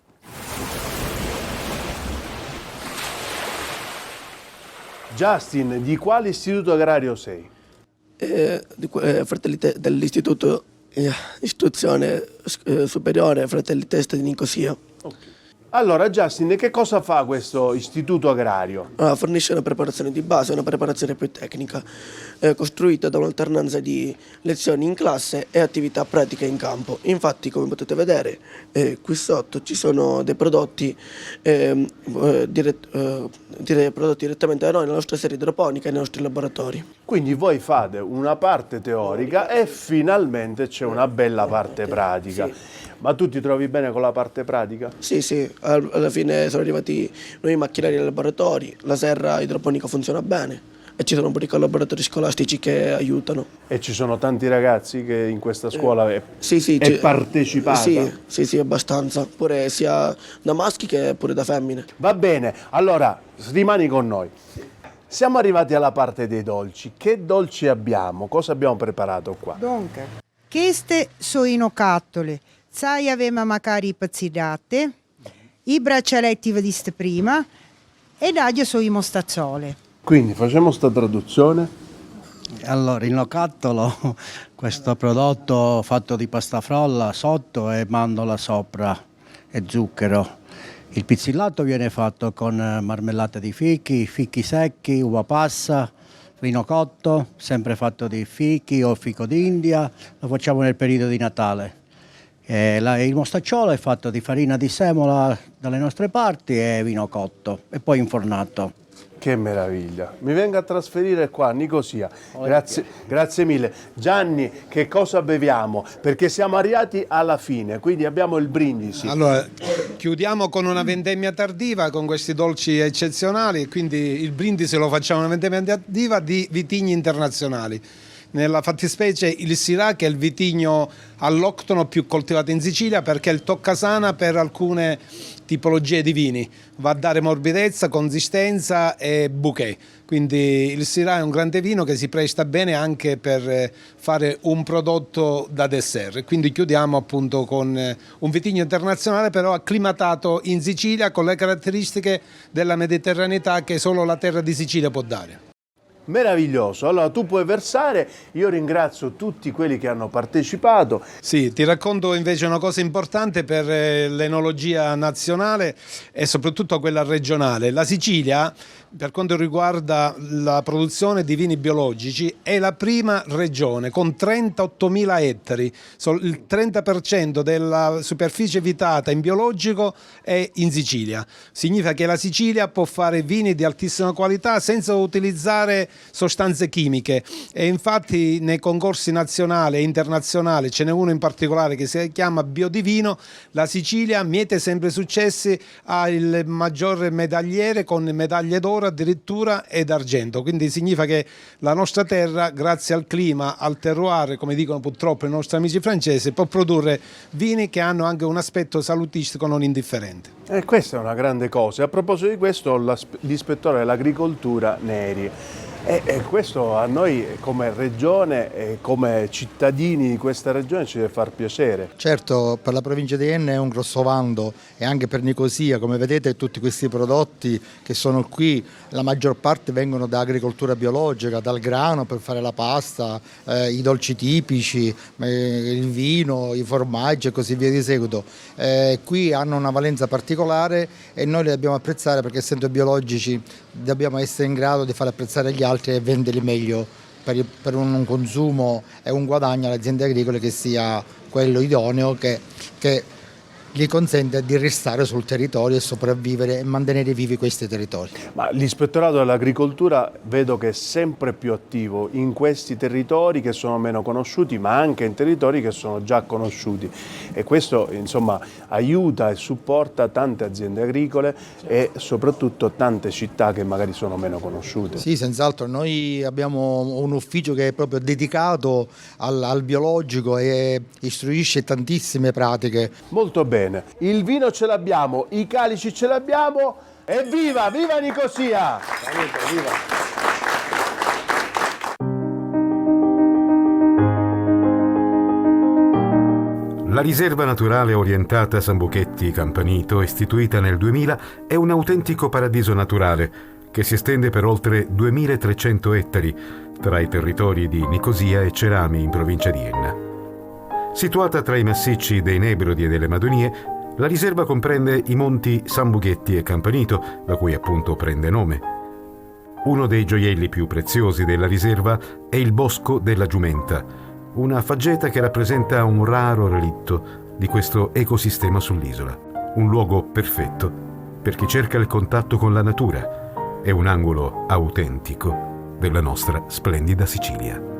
Justin, di quale istituto agrario sei? Dell'istituto Istruzione Superiore Fratelli Testa di Nicosia. Okay. Allora, Justin, che cosa fa questo istituto agrario? Fornisce una preparazione di base, una preparazione più tecnica, costruita da un'alternanza di lezioni in classe e attività pratiche in campo. Infatti, come potete vedere, qui sotto ci sono dei prodotti, prodotti direttamente da noi nella nostra serie idroponica e nei nostri laboratori. Quindi voi fate una parte teorica e finalmente c'è una bella parte pratica. Sì. Ma tu ti trovi bene con la parte pratica? Sì, alla fine sono arrivati nuovi macchinari nei laboratori, la serra idroponica funziona bene e ci sono un po' di collaboratori scolastici che aiutano. E ci sono tanti ragazzi che in questa scuola è partecipata? Sì, abbastanza, pure sia da maschi che pure da femmine. Va bene, allora rimani con noi. Siamo arrivati alla parte dei dolci. Che dolci abbiamo? Cosa abbiamo preparato qua? Dunque, queste sono i nocattoli. Sai, aveva magari i pazzidate, i braccialetti vediste prima, e d'aglio sono i mostazzole. Quindi facciamo sta traduzione. Allora, il nocattolo, questo prodotto fatto di pasta frolla sotto e mandorla sopra e zucchero. Il pizzillato viene fatto con marmellata di fichi secchi, uva passa, vino cotto, sempre fatto di fichi o fico d'India, lo facciamo nel periodo di Natale. Il mostacciolo è fatto di farina di semola dalle nostre parti e vino cotto e poi infornato. Che meraviglia, mi venga a trasferire qua a Nicosia. Grazie mille. Gianni, che cosa beviamo? Perché siamo arrivati alla fine, quindi abbiamo il brindisi. Allora, chiudiamo con una vendemmia tardiva, con questi dolci eccezionali, quindi il brindisi lo facciamo una vendemmia tardiva di vitigni internazionali. Nella fattispecie il Syrah, che è il vitigno alloctono più coltivato in Sicilia, perché è il toccasana per alcune tipologie di vini, va a dare morbidezza, consistenza e bouquet. Quindi il Syrah è un grande vino che si presta bene anche per fare un prodotto da dessert. Quindi chiudiamo appunto con un vitigno internazionale, però acclimatato in Sicilia, con le caratteristiche della mediterraneità che solo la terra di Sicilia può dare. Meraviglioso, allora tu puoi versare, io ringrazio tutti quelli che hanno partecipato. Sì, ti racconto invece una cosa importante per l'enologia nazionale e soprattutto quella regionale. La Sicilia, per quanto riguarda la produzione di vini biologici, è la prima regione con 38.000 ettari, il 30% della superficie vitata in biologico è in Sicilia. Significa che la Sicilia può fare vini di altissima qualità senza utilizzare sostanze chimiche, e infatti nei concorsi nazionali e internazionali, ce n'è uno in particolare che si chiama Biodivino, la Sicilia miete sempre successi, ha il maggior medagliere con medaglie d'oro addirittura e d'argento, quindi significa che la nostra terra, grazie al clima, al terroir, come dicono purtroppo i nostri amici francesi, può produrre vini che hanno anche un aspetto salutistico non indifferente. E questa è una grande cosa. A proposito di questo, l'ispettore dell'agricoltura Neri. E questo a noi come regione e come cittadini di questa regione ci deve far piacere. Certo, per la provincia di Enna è un grosso vanto, e anche per Nicosia. Come vedete, tutti questi prodotti che sono qui, la maggior parte vengono da agricoltura biologica, dal grano per fare la pasta, i dolci tipici, il vino, i formaggi e così via di seguito. Qui hanno una valenza particolare e noi li dobbiamo apprezzare, perché essendo biologici dobbiamo essere in grado di far apprezzare agli altri e venderli meglio per un consumo e un guadagno alle aziende agricole che sia quello idoneo, che gli consente di restare sul territorio e sopravvivere e mantenere vivi questi territori. Ma l'ispettorato dell'agricoltura vedo che è sempre più attivo in questi territori che sono meno conosciuti, ma anche in territori che sono già conosciuti, e questo insomma aiuta e supporta tante aziende agricole e soprattutto tante città che magari sono meno conosciute. Sì, senz'altro. Noi abbiamo un ufficio che è proprio dedicato al biologico e istruisce tantissime pratiche. Molto bene. Il vino ce l'abbiamo, i calici ce l'abbiamo, e viva Nicosia! Viva! La riserva naturale orientata Sambuchetti Campanito, istituita nel 2000, è un autentico paradiso naturale che si estende per oltre 2300 ettari tra i territori di Nicosia e Cerami in provincia di Enna. Situata tra i massicci dei Nebrodi e delle Madonie, la riserva comprende i monti Sambuchetti e Campanito, da cui appunto prende nome. Uno dei gioielli più preziosi della riserva è il Bosco della Giumenta, una faggeta che rappresenta un raro relitto di questo ecosistema sull'isola. Un luogo perfetto per chi cerca il contatto con la natura e un angolo autentico della nostra splendida Sicilia.